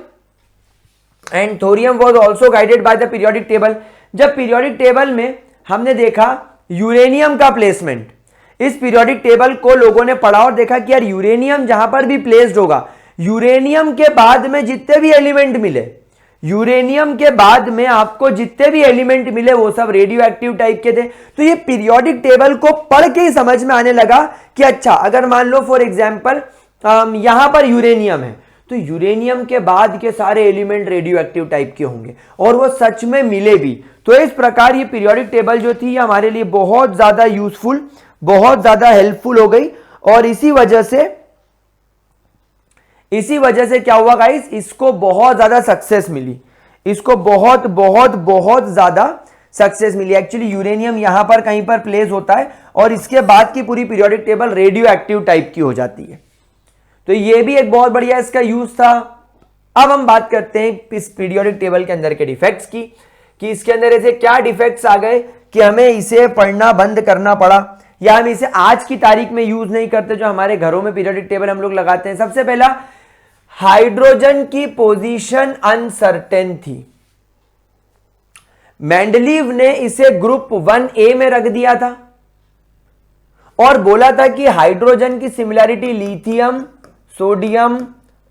and thorium was also guided by the periodic table. जब पीरियोडिक टेबल में हमने देखा यूरेनियम का प्लेसमेंट, इस पीरियोडिक टेबल को लोगों ने पढ़ा और देखा कि यार यूरेनियम जहां पर भी प्लेस्ड होगा, यूरेनियम के बाद में जितने भी एलिमेंट मिले, यूरेनियम के बाद में आपको जितने भी एलिमेंट मिले वो सब रेडियो एक्टिव टाइप के थे। तो ये पीरियोडिक टेबल को पढ़ के ही समझ में आने लगा कि अच्छा, अगर मान लो फॉर एग्जांपल यहां पर यूरेनियम है तो यूरेनियम के बाद के सारे एलिमेंट रेडियो एक्टिव टाइप के होंगे, और वो सच में मिले भी। तो इस प्रकार ये पीरियोडिक टेबल जो थी हमारे लिए बहुत ज्यादा यूजफुल, बहुत ज्यादा हेल्पफुल हो गई। और इसी वजह से क्या हुआ गाइस, इसको बहुत ज्यादा सक्सेस मिली, इसको बहुत बहुत बहुत ज्यादा सक्सेस मिली। एक्चुअली यूरेनियम यहां पर कहीं पर प्लेस होता है और इसके बाद की पूरी periodic table radio active type की हो जाती है। तो ये भी एक बहुत बढ़िया इसका यूज था। अब हम बात करते हैं इस पीरियोडिक टेबल के अंदर के डिफेक्ट्स की, कि इसके अंदर ऐसे क्या डिफेक्ट्स आ गए कि हमें इसे पढ़ना बंद करना पड़ा, या हम इसे आज की तारीख में यूज नहीं करते जो हमारे घरों में पीरियोडिक टेबल हम लोग लगाते हैं। सबसे पहला, हाइड्रोजन की पोजीशन अनसर्टेन थी। मेंडलीव ने इसे ग्रुप 1A में रख दिया था और बोला था कि हाइड्रोजन की सिमिलैरिटी लिथियम, सोडियम,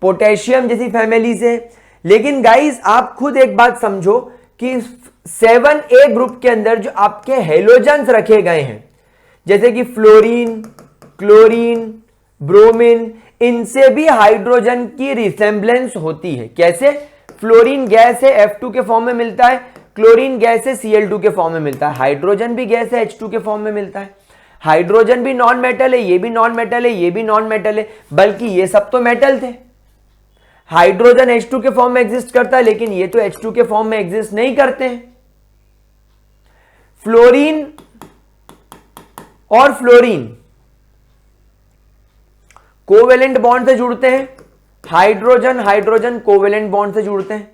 पोटेशियम जैसी फैमिली से। लेकिन गाइस आप खुद एक बात समझो कि 7A ग्रुप के अंदर जो आपके हेलोजन्स रखे गए हैं, जैसे कि फ्लोरीन, क्लोरीन, ब्रोमीन, इनसे भी हाइड्रोजन की रिसेंबलेंस होती है। कैसे? फ्लोरीन गैस है, F2 के फॉर्म में मिलता है, क्लोरीन गैस है, Cl2 के फॉर्म में मिलता है, हाइड्रोजन भी गैस है, H2 के फॉर्म में मिलता है। हाइड्रोजन भी नॉन मेटल है, ये भी नॉन मेटल है, ये भी नॉन मेटल है, बल्कि ये सब तो मेटल थे। हाइड्रोजन H2 के फॉर्म में एग्जिस्ट करता है, लेकिन ये तो H2 के फॉर्म में एग्जिस्ट नहीं करते हैं। फ्लोरीन और फ्लोरीन कोवेलेंट बॉन्ड से जुड़ते हैं, हाइड्रोजन हाइड्रोजन कोवेलेंट बॉन्ड से जुड़ते हैं।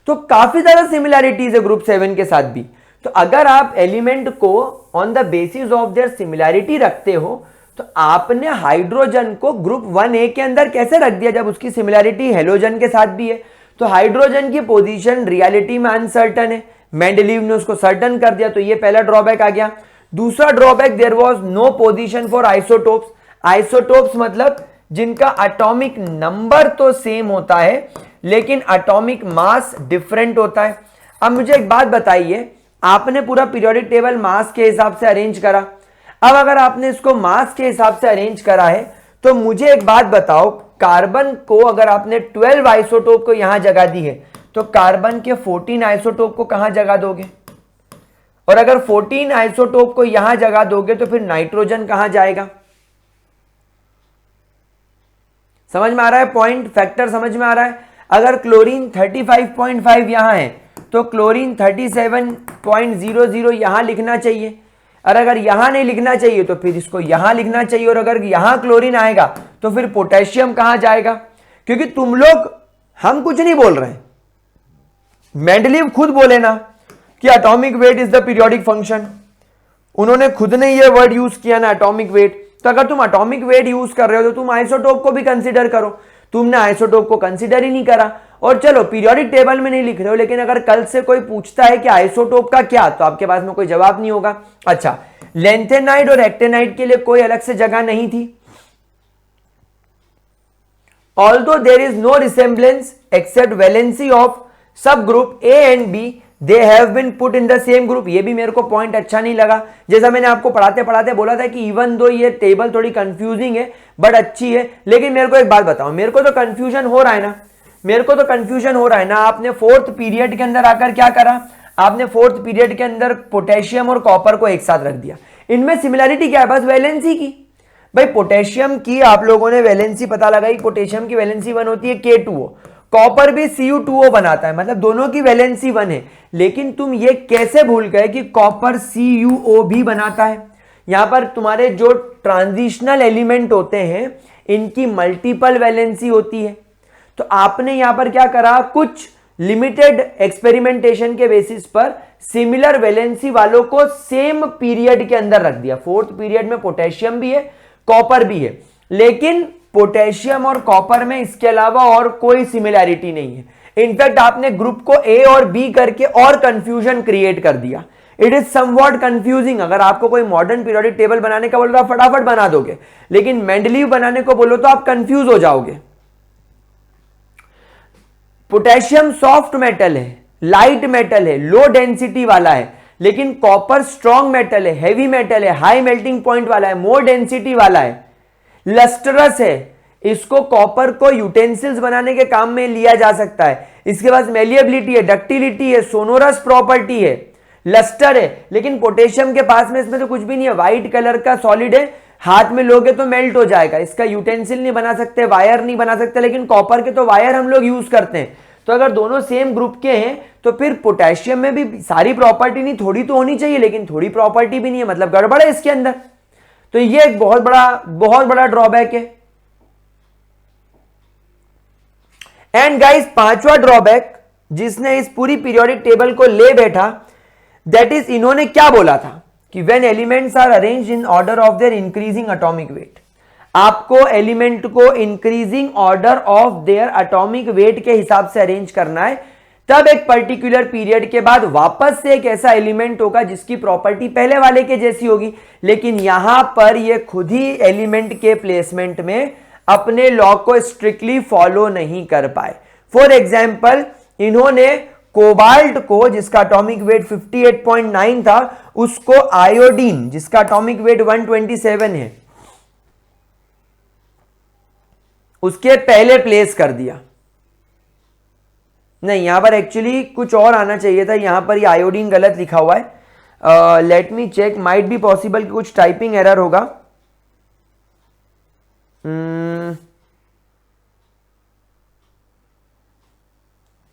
तो काफी ज्यादा सिमिलैरिटीज है ग्रुप 7 के साथ भी। तो अगर आप एलिमेंट को on the basis of their similarity रखते हो, तो आपने हाइड्रोजन को ग्रुप 1A के अंदर कैसे रख दिया जब उसकी सिमिलैरिटी हेलोजन के साथ भी है? तो हाइड्रोजन की पोजीशन रियलिटी में अनसर्टन है, मेंडलीव ने उसको सर्टन कर दिया, तो ये पहला ड्रॉबैक आ गया। दूसरा drawback, there was no position for isotopes. Isotopes मतलब जिनका एटॉमिक नंबर तो सेम होता है लेकिन एटॉमिक मास डिफरेंट होता है। अब मुझे एक बात बताइए, आपने पूरा पीरियोडिक टेबल मास के हिसाब से अरेंज करा, अब अगर आपने इसको मास के हिसाब से अरेंज करा है तो मुझे एक बात बताओ, कार्बन को अगर आपने 12 आइसोटोप को यहां जगह दी है तो कार्बन के 14 आइसोटोप को कहां जगह दोगे? और अगर 14 आइसोटोप को यहां जगह दोगे तो फिर नाइट्रोजन कहां जाएगा? समझ में आ रहा है पॉइंट, फैक्टर समझ में आ रहा है? अगर क्लोरीन 35.5 यहां है तो क्लोरीन 37.00 यहां लिखना चाहिए, और अगर यहां नहीं लिखना चाहिए तो फिर इसको यहां लिखना चाहिए, और अगर यहां क्लोरीन आएगा तो फिर पोटेशियम कहां जाएगा? क्योंकि तुम लोग, हम कुछ नहीं बोल रहे हैं, मेंडलीव खुद बोले ना कि atomic weight is the periodic function, उन्होंने खुद ने ये वर्ड यूज किया ना एटॉमिक वेट। तो अगर तुम एटॉमिक वेट यूज कर रहे हो तो तुम आइसोटोप को भी कंसीडर करो, तुमने आइसोटोप को कंसीडर ही नहीं करा। और चलो पीरियोडिक टेबल में नहीं लिख रहे हो, लेकिन अगर कल से कोई पूछता है कि आइसोटोप का क्या, तो आपके पास में कोई जवाब नहीं होगा। अच्छा, लेंथेनाइड और एक्टेनाइड के लिए कोई अलग से जगह नहीं थी। Although there is no resemblance except valency of subgroup A and B, they have been put in the same group। ये भी मेरे को पॉइंट अच्छा नहीं लगा, जैसा मैंने आपको पढ़ाते पढ़ाते बोला था कि इवन दो ये टेबल थोड़ी कंफ्यूजिंग है बट अच्छी है, लेकिन मेरे को एक बात बताओ, मेरे को तो कंफ्यूजन हो रहा है ना, मेरे को तो कंफ्यूजन हो रहा है ना। आपने फोर्थ पीरियड के अंदर आकर क्या करा, आपने फोर्थ पीरियड के अंदर पोटेशियम और कॉपर को एक साथ रख दिया। इनमें सिमिलरिटी क्या है? बस वैलेंसी की। भाई पोटेशियम की आप लोगों ने वैलेंसी पता लगाई, पोटेशियम की वैलेंसी 1 होती है K2O, कॉपर भी Cu2O बनाता है, मतलब दोनों की वैलेंसी 1 है। लेकिन तुम ये कैसे भूल गए कि कॉपर CuO भी बनाता है? यहां पर तुम्हारे जो ट्रांजिशनल एलिमेंट होते हैं इनकी मल्टीपल वैलेंसी होती है। तो आपने यहां पर क्या करा, कुछ लिमिटेड एक्सपेरिमेंटेशन के बेसिस पर सिमिलर वैलेंसी वालों को सेम पीरियड के अंदर रख दिया। फोर्थ पीरियड में पोटेशियम भी है, कॉपर भी है, लेकिन पोटेशियम और कॉपर में इसके अलावा और कोई सिमिलैरिटी नहीं है। इनफैक्ट आपने ग्रुप को ए और बी करके और कंफ्यूजन क्रिएट कर दिया। It is somewhat confusing. अगर आपको कोई मॉडर्न पीरियोडिक टेबल बनाने का बोलो तो आप फटाफट बना दोगे, लेकिन मेंडलीव बनाने को बोलो तो आप कंफ्यूज हो जाओगे। पोटेशियम सॉफ्ट मेटल है, लाइट मेटल है, लो डेंसिटी वाला है, लेकिन कॉपर स्ट्रॉन्ग मेटल है, हैवी मेटल है, हाई मेल्टिंग पॉइंट वाला है, मोर डेंसिटी वाला है, लस्टरस है। इसको कॉपर को यूटेंसिल्स बनाने के काम में लिया जा सकता है। इसके पास मेलिएबिलिटी है, डक्टिलिटी है, सोनोरस प्रॉपर्टी है, लस्टर है। लेकिन पोटेशियम के पास में इसमें तो कुछ भी नहीं है, व्हाइट कलर का सॉलिड है, हाथ में लोगे तो मेल्ट हो जाएगा। इसका यूटेंसिल नहीं बना सकते, वायर नहीं बना सकते, लेकिन कॉपर के तो वायर हम लोग यूज करते हैं। तो अगर दोनों सेम ग्रुप के हैं तो फिर पोटेशियम में भी सारी प्रॉपर्टी नहीं, थोड़ी तो होनी चाहिए, लेकिन थोड़ी प्रॉपर्टी भी नहीं है, मतलब गड़बड़ है इसके अंदर। तो ये एक बहुत बड़ा ड्रॉबैक है। एंड गाइस, पांचवा ड्रॉबैक जिसने इस पूरी पीरियोडिक टेबल को ले बैठा, दैट इज, इन्होंने क्या बोला था कि when elements are arranged in order of their increasing atomic weight, आपको एलिमेंट को increasing order of their atomic weight के हिसाब से अरेंज करना है। तब एक पर्टिकुलर पीरियड के बाद वापस से एक ऐसा एलिमेंट होगा जिसकी प्रॉपर्टी पहले वाले के जैसी होगी। लेकिन यहां पर ये खुद ही एलिमेंट के प्लेसमेंट में अपने लॉ को स्ट्रिक्टली फॉलो नहीं कर पाए। फॉर एग्जाम्पल, इन्होंने कोबाल्ट को, जिसका एटॉमिक वेट 58.9 था, उसको आयोडीन, जिसका एटॉमिक वेट 127 है, उसके पहले प्लेस कर दिया। नहीं, यहां पर एक्चुअली कुछ और आना चाहिए था, यहां पर ये आयोडीन गलत लिखा हुआ है। Let me check, might be possible कि कुछ टाइपिंग एरर होगा।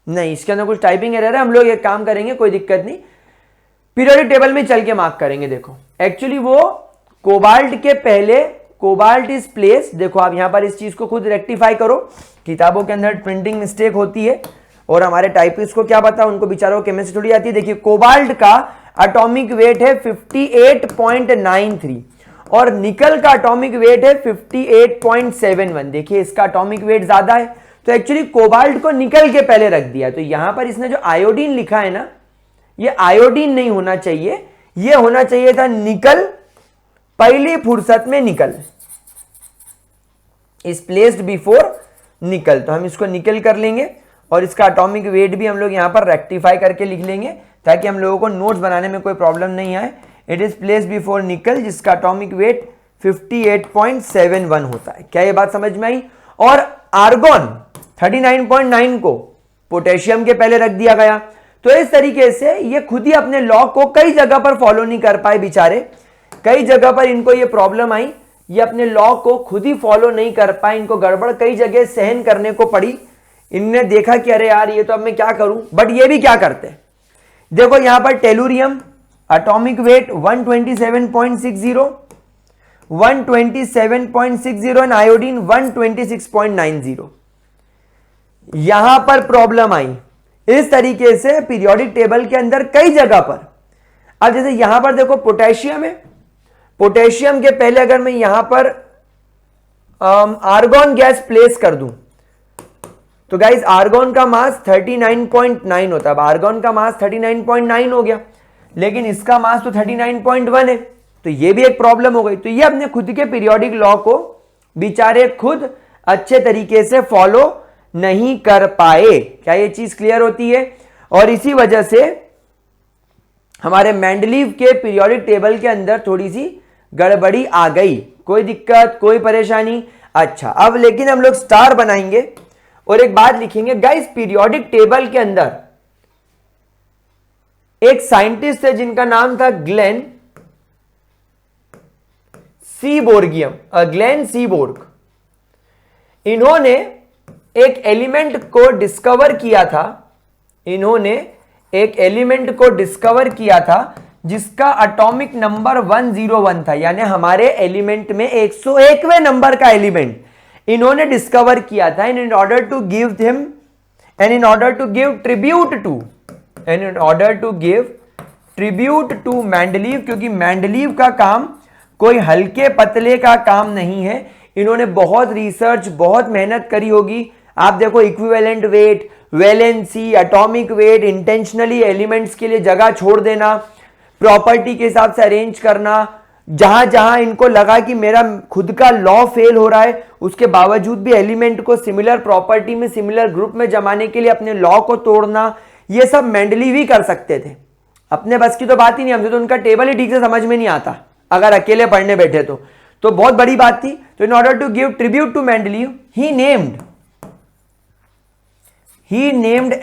नहीं, इसके अंदर कुछ टाइपिंग एरर है। हम लोग एक काम करेंगे, कोई दिक्कत नहीं, पीरियोडिक टेबल में चल के मार्क करेंगे। देखो एक्चुअली वो कोबाल्ट के पहले, कोबाल्ट इज प्लेस, देखो आप यहां पर इस चीज को खुद रेक्टिफाई करो, किताबों के अंदर प्रिंटिंग मिस्टेक होती है और हमारे टाइपिस्ट को क्या पता, उनको बेचारों को केमिस्ट्री थोड़ी आती है। देखिए कोबाल्ट का एटॉमिक वेट है 58.93 और निकल का एटॉमिक वेट है 58.71। देखिए इसका एटॉमिक वेट ज्यादा है, तो एक्चुअली कोबाल्ट को निकल के पहले रख दिया। तो यहां पर इसने जो आयोडीन लिखा है ना, ये आयोडीन नहीं होना चाहिए, ये होना चाहिए था निकल, पहली फुर्सत में निकल, इज प्लेस्ड बिफोर निकल। तो हम इसको निकल कर लेंगे और इसका एटॉमिक वेट भी हम लोग यहां पर रेक्टिफाई करके लिख लेंगे ताकि हम लोगों को नोट्स बनाने में कोई प्रॉब्लम नहीं आए। इट इज प्लेस्ड बिफोर निकल, जिसका एटॉमिक वेट 58.71 होता है। क्या ये बात समझ में आई? और आर्गोन 39.9 को पोटेशियम के पहले रख दिया गया। तो इस तरीके से ये खुद ही अपने लॉ को कई जगह पर फॉलो नहीं कर पाए बेचारे, कई जगह पर इनको ये प्रॉब्लम आई, ये अपने लॉ को खुद ही फॉलो नहीं कर पाए, इनको गड़बड़ कई जगह सहन करने को पड़ी। इनने देखा कि अरे यार ये तो अब मैं क्या करूं, बट ये भी क्या करते हैं, देखो यहां पर tellurium atomic weight 127.60, 127.60 and iodine 126.90। यहां पर प्रॉब्लम आई। इस तरीके से पीरियोडिक टेबल के अंदर कई जगह पर, अब जैसे यहां पर देखो पोटेशियम है, पोटेशियम के पहले अगर मैं यहां पर आर्गोन गैस प्लेस कर दूं तो गाइस आर्गोन का मास 39.9 होता है। अब आर्गोन का मास 39.9 हो गया, लेकिन इसका मास तो 39.1 है, तो ये भी एक प्रॉब्लम हो गई। तो ये अपने खुद के पीरियोडिक लॉ को बेचारे खुद अच्छे तरीके से फॉलो नहीं कर पाए। क्या ये चीज क्लियर होती है? और इसी वजह से हमारे मेंडलीव के पीरियोडिक टेबल के अंदर थोड़ी सी गड़बड़ी आ गई। कोई दिक्कत, कोई परेशानी? अच्छा, अब लेकिन हम लोग स्टार बनाएंगे और एक बात लिखेंगे गाइस, पीरियोडिक टेबल के अंदर एक साइंटिस्ट है जिनका नाम था ग्लेन सीबोर्ग। इन्होंने एक एलिमेंट को डिस्कवर किया था, इन्होंने एक एलिमेंट को डिस्कवर किया था जिसका एटॉमिक नंबर 101 था, यानी हमारे एलिमेंट में 101वें नंबर का एलिमेंट इन्होंने डिस्कवर किया था। In order to give him and in order to give tribute to Mendeleev, क्योंकि मेंडलीव का काम कोई हल्के पतले का काम नहीं है। इन्होंने बहुत रिसर्च, बहुत मेहनत करी होगी। आप देखो equivalent weight, valency, atomic weight, intentionally elements के लिए जगह छोड़ देना, प्रॉपर्टी के हिसाब से अरेंज करना, जहां जहां इनको लगा कि मेरा खुद का लॉ फेल हो रहा है उसके बावजूद भी एलिमेंट को सिमिलर प्रॉपर्टी में, सिमिलर ग्रुप में जमाने के लिए अपने लॉ को तोड़ना, ये सब मेंडलीव ही कर सकते थे। अपने बस की तो बात ही नहीं, हमसे तो उनका टेबल ही ठीक से समझ में नहीं आता अगर अकेले पढ़ने बैठे तो बहुत बड़ी बात थी। तो in order to give tribute to Mendeleev he named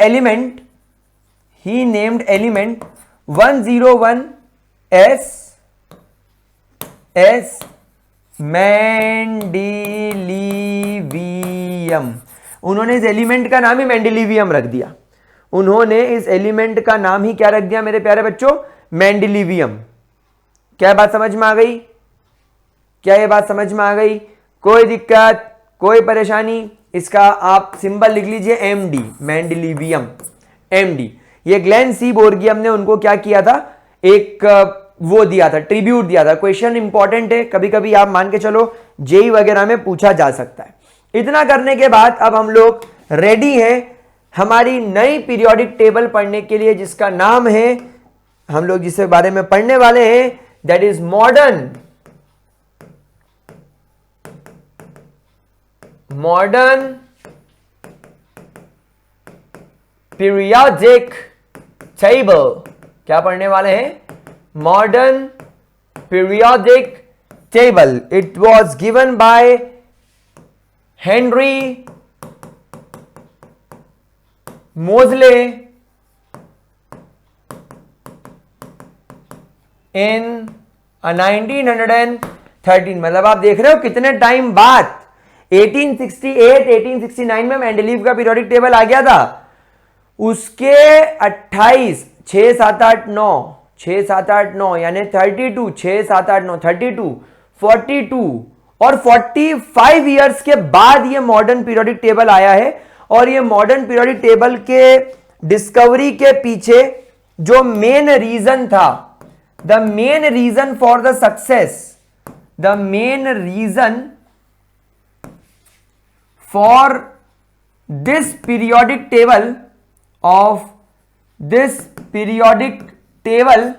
element 101 as mendelevium. उन्होंने इस एलिमेंट का नाम ही मेंडेलिवियम रख दिया। उन्होंने इस एलिमेंट का नाम ही क्या रख दिया मेरे प्यारे बच्चों? मेंडेलिवियम। क्या बात समझ में आ गई? क्या ये बात समझ में आ गई? कोई दिक्कत, कोई परेशानी? इसका आप सिंबल लिख लीजिए MD, मेंडेलिवियम, MD। ये ग्लेन सीबोर्गियम ने उनको क्या किया था? एक वो दिया था, ट्रिब्यूट दिया था। क्वेश्चन इंपॉर्टेंट है, कभी कभी आप मान के चलो जेई वगैरह में पूछा जा सकता है। इतना करने के बाद अब हम लोग रेडी हैं हमारी नई पीरियोडिक टेबल पढ़ने के लिए, जिसका नाम है, हम लोग जिसके बारे में पढ़ने वाले हैं, that is modern periodic table. क्या पढ़ने वाले हैं? Modern periodic table. It was given by Henry मोजले इन 1913। मतलब आप देख रहे हो कितने टाइम बाद 1868-1869 में मेंडलीव का पीरियोडिक टेबल आ गया था। उसके 28 6 7 8 9 यानी 32 6 7 8 9 32 42 और 45 इयर्स के बाद ये मॉडर्न पीरियोडिक टेबल आया है। और ये मॉडर्न पीरियोडिक टेबल के डिस्कवरी के पीछे जो मेन रीजन था, the main reason for the success, the main reason for this periodic table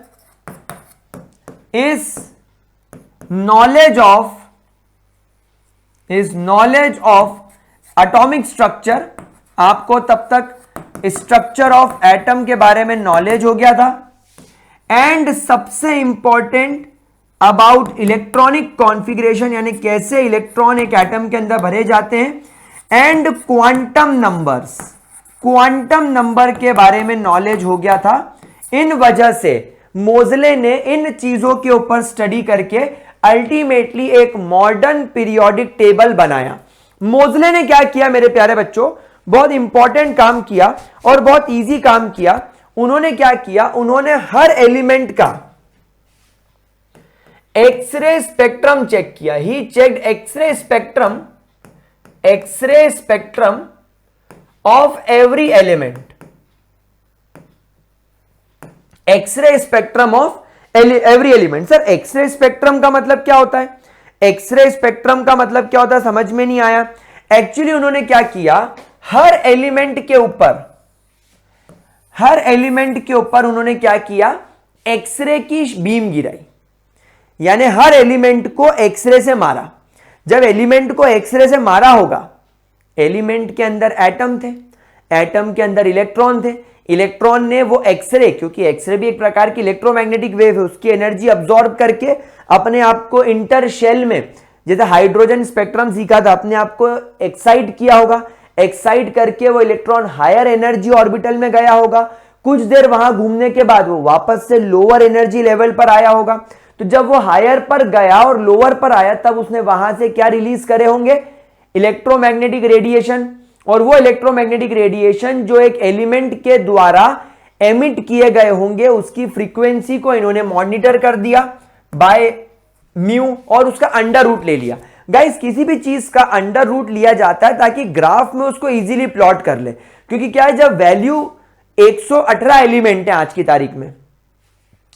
is knowledge of atomic structure। आपको तब तक स्ट्रक्चर ऑफ एटम के बारे में नॉलेज हो गया था, एंड सबसे इंपॉर्टेंट अबाउट इलेक्ट्रॉनिक कॉन्फ़िगरेशन, यानी कैसे इलेक्ट्रॉन एक एटम के अंदर भरे जाते हैं, एंड क्वांटम नंबर के बारे में नॉलेज हो गया था। इन वजह से मोज़ले ने इन चीजों के ऊपर स्टडी करके अल्टीमेटली एक मॉडर्न पीरियोडिक टेबल बनाया। मोज़ले ने क्या किया मेरे प्यारे बच्चों, बहुत इंपॉर्टेंट काम किया और बहुत इजी काम किया। उन्होंने क्या किया, उन्होंने हर एलिमेंट का एक्सरे स्पेक्ट्रम चेक किया। He checked X-ray spectrum of every element. X-ray spectrum of every element. Sir X-ray spectrum का मतलब क्या होता है, एक्सरे स्पेक्ट्रम का मतलब क्या होता है, समझ में नहीं आया। एक्चुअली उन्होंने क्या किया, हर एलिमेंट के ऊपर उन्होंने क्या किया, एक्सरे की बीम गिराई, यानी हर एलिमेंट को एक्सरे से मारा। जब एलिमेंट को एक्सरे से मारा होगा, एलिमेंट के अंदर एटम थे, एटम के अंदर इलेक्ट्रॉन थे, इलेक्ट्रॉन ने वो एक्सरे, क्योंकि एक्सरे भी एक प्रकार की इलेक्ट्रोमैग्नेटिक वेव है, उसकी एनर्जी अब्सॉर्ब करके अपने आप को इंटर शेल में, जैसे हाइड्रोजन स्पेक्ट्रम सीखा था, अपने आप को एक्साइट किया होगा, एक्साइट करके वो इलेक्ट्रॉन हायर एनर्जी ऑर्बिटल में गया होगा, कुछ देर वहां घूमने के बाद वो वापस से लोअर एनर्जी लेवल पर आया होगा। तो जब वो हायर पर गया और लोअर पर आया, तब उसने वहां से क्या रिलीज करे होंगे, इलेक्ट्रोमैग्नेटिक रेडिएशन। और वो इलेक्ट्रोमैग्नेटिक रेडिएशन जो एक एलिमेंट के द्वारा एमिट किए गए होंगे, उसकी फ्रीक्वेंसी को इन्होंने मॉनिटर कर दिया बाय म्यू, और उसका अंडर रूट ले लिया। गाइस किसी भी चीज का अंडर रूट लिया जाता है ताकि ग्राफ में उसको इजीली प्लॉट कर ले, क्योंकि क्या है, जब वैल्यू 118 एलिमेंट है आज की तारीख में,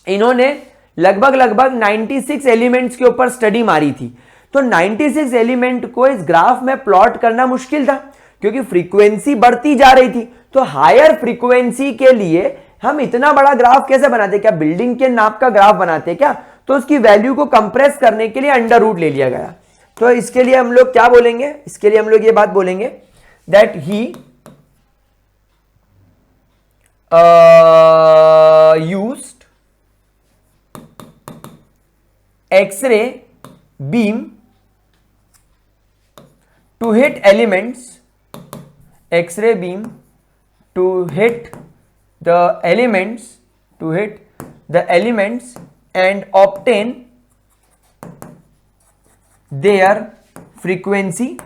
इन्होंने लगभग 96 एलिमेंट्स के ऊपर स्टडी मारी थी, तो 96 एलिमेंट को इस ग्राफ में प्लॉट करना मुश्किल था, क्योंकि फ्रीक्वेंसी बढ़ती जा रही थी। तो हायर फ्रीक्वेंसी के लिए हम इतना बड़ा ग्राफ कैसे बनाते, क्या बिल्डिंग के नाप का ग्राफ बनाते क्या, तो उसकी वैल्यू को कंप्रेस करने के लिए अंडर रूट ले लिया गया। तो इसके लिए हम लोग क्या बोलेंगे, इसके लिए हम लोग ये बात बोलेंगे that he used X-ray beam to hit elements, X-ray beam to hit the elements and obtain their frequency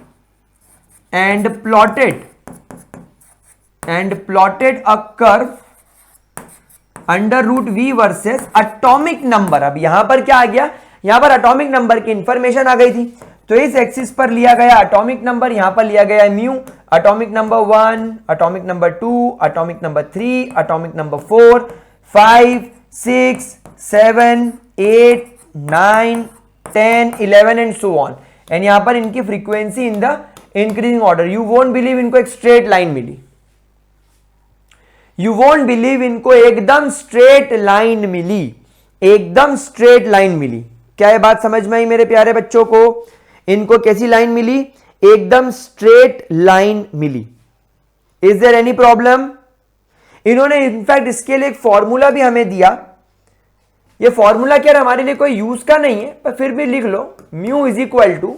and plotted a curve under root v versus atomic number। अब यहां पर क्या आ गया, यहां पर एटॉमिक नंबर की इंफॉर्मेशन आ गई थी, तो इस एक्सिस पर लिया गया एटॉमिक नंबर, यहां पर लिया गया mu, atomic number 1, atomic number 2, atomic number 3, atomic number 4, 5, 6, 7, 8, 9, 10, 11 and so on. And यहां पर इनकी frequency in the increasing order. You won't believe इनको एक स्ट्रेट लाइन मिली, यू वोंट बिलीव इनको एकदम स्ट्रेट लाइन मिली, एकदम स्ट्रेट लाइन मिली। क्या ये बात समझ में आई मेरे प्यारे बच्चों को, इनको कैसी लाइन मिली, एकदम स्ट्रेट लाइन मिली। Is there any problem. इन्होंने इनफैक्ट इसके लिए एक फॉर्मूला भी हमें दिया, ये फॉर्मूला क्या हमारे लिए कोई यूज का नहीं है, पर फिर भी लिख लो, म्यू इज इक्वल टू,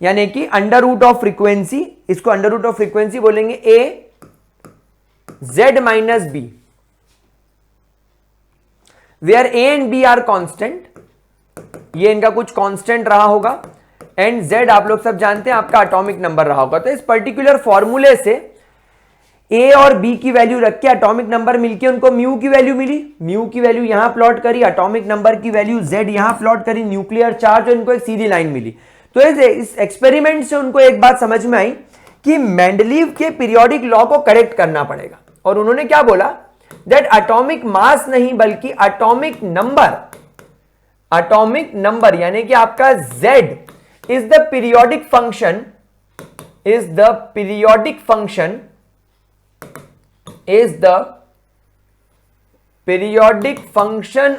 यानी कि अंडर रूट ऑफ फ्रीक्वेंसी, इसको अंडर रूट ऑफ फ्रीक्वेंसी बोलेंगे A z minus B, where A and B are constant, ये इनका कुछ कांस्टेंट रहा होगा, एंड z आप लोग सब जानते हैं आपका एटॉमिक नंबर रहा होगा। तो इस पर्टिकुलर फॉर्मूले से a और b की वैल्यू रख के एटॉमिक नंबर मिलके उनको म्यू की वैल्यू मिली, म्यू की वैल्यू यहां प्लॉट करी, एटॉमिक नंबर की वैल्यू z यहां प्लॉट करी, न्यूक्लियर चार्ज, और इनको एक सीधी लाइन मिली। तो इस एक्सपेरिमेंट से उनको एक बात समझ में आई कि मेंडलीव के पीरियोडिक लॉ को करेक्ट करना पड़ेगा, और उन्होंने क्या बोला दैट एटॉमिक मास नहीं बल्कि एटॉमिक नंबर यानी कि आपका z is the periodic function is the periodic function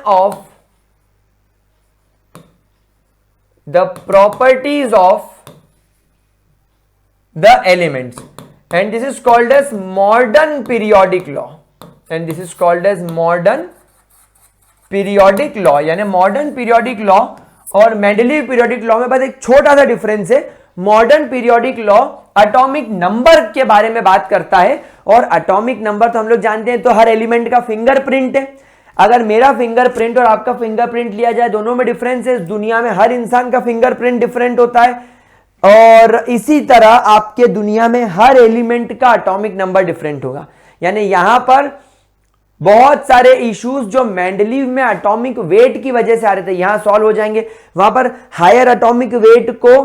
of the properties of the elements, and this is called as modern periodic law, and this is called as modern periodic law। यानी modern periodic law और Mendeleev periodic law में बस एक छोटा सा difference है। Modern periodic law atomic number के बारे में बात करता है, और एटॉमिक नंबर तो हम लोग जानते हैं, तो हर एलिमेंट का फिंगरप्रिंट है। अगर मेरा फिंगरप्रिंट और आपका फिंगरप्रिंट लिया जाए, दोनों में डिफरेंस है। दुनिया में हर इंसान का फिंगरप्रिंट डिफरेंट होता है, और इसी तरह आपके दुनिया में हर एलिमेंट का एटॉमिक नंबर डिफरेंट होगा। यानी यहां पर बहुत सारे इश्यूज जो मेंडलीव में एटॉमिक वेट की वजह से आ रहे थे, यहां सॉल्व हो जाएंगे। वहां पर हायर एटॉमिक वेट को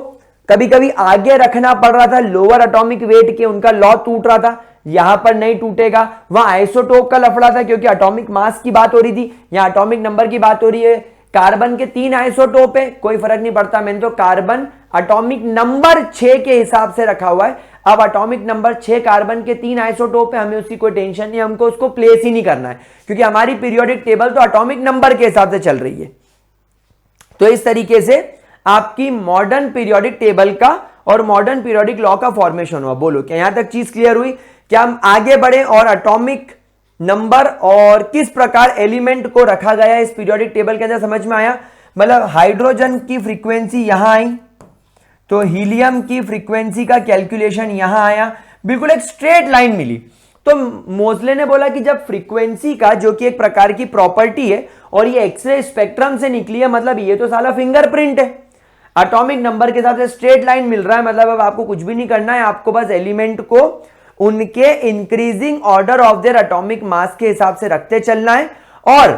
कभी कभी आगे रखना पड़ रहा था लोअर एटॉमिक वेट के, उनका लॉ टूट रहा था। यहां पर नहीं टूटेगा। वहां आइसोटोप का लफड़ा था क्योंकि एटॉमिक मास की बात हो रही थी, यहां एटॉमिक नंबर की बात हो रही है। कार्बन के 3 आइसोटोप है, कोई फर्क नहीं पड़ता। मैंने तो कार्बन एटॉमिक नंबर 6 के हिसाब से रखा हुआ है। अब एटॉमिक नंबर 6 कार्बन के 3 आइसोटोप है, हमें उसकी कोई टेंशन नहीं, हमको उसको प्लेस ही नहीं करना है, क्योंकि हमारी पीरियोडिक टेबल तो एटॉमिक नंबर के हिसाब से चल रही है। तो इस तरीके से आपकी मॉडर्न पीरियोडिक टेबल का और मॉडर्न पीरियोडिक लॉ का फॉर्मेशन हुआ। बोलो क्या यहां तक चीज क्लियर हुई? क्या हम आगे बढ़े और एटॉमिक नंबर और किस प्रकार एलिमेंट को रखा गया इस पीरियोडिक टेबल के अंदर समझ में आया? मतलब हाइड्रोजन की फ्रीक्वेंसी यहां आई, तो हीलियम की फ्रीक्वेंसी का कैलकुलेशन यहां आया, बिल्कुल एक स्ट्रेट लाइन मिली। तो मोजले ने बोला कि जब फ्रीक्वेंसी का, जो कि एक प्रकार की प्रॉपर्टी है, और ये एक्सरे स्पेक्ट्रम से निकली है, मतलब ये तो साला फिंगरप्रिंट है। एटॉमिक नंबर के साथ स्ट्रेट लाइन मिल रहा है, मतलब अब आपको कुछ भी नहीं करना है, आपको बस एलिमेंट को उनके increasing order of their atomic mass के हिसाब से रखते चलना है। और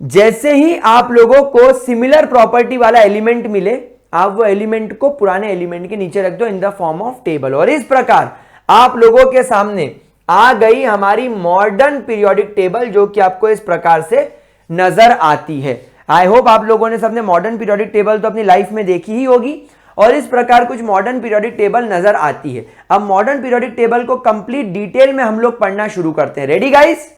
जैसे ही आप लोगों को सिमिलर प्रॉपर्टी वाला एलिमेंट मिले, आप वो एलिमेंट को पुराने एलिमेंट के नीचे रख दो in the form of table. और इस प्रकार आप लोगों के सामने आ गई हमारी मॉडर्न पीरियोडिक टेबल, जो कि आपको इस प्रकार से नजर आती है। आई होप आप लोगों ने सबने मॉडर्न पीरियोडिक टेबल तो अपनी लाइफ में देखी ही होगी, और इस प्रकार कुछ मॉडर्न पीरियोडिक टेबल नजर आती है। अब मॉडर्न पीरियोडिक टेबल को कंप्लीट डिटेल में हम लोग पढ़ना शुरू करते हैं। Ready guys?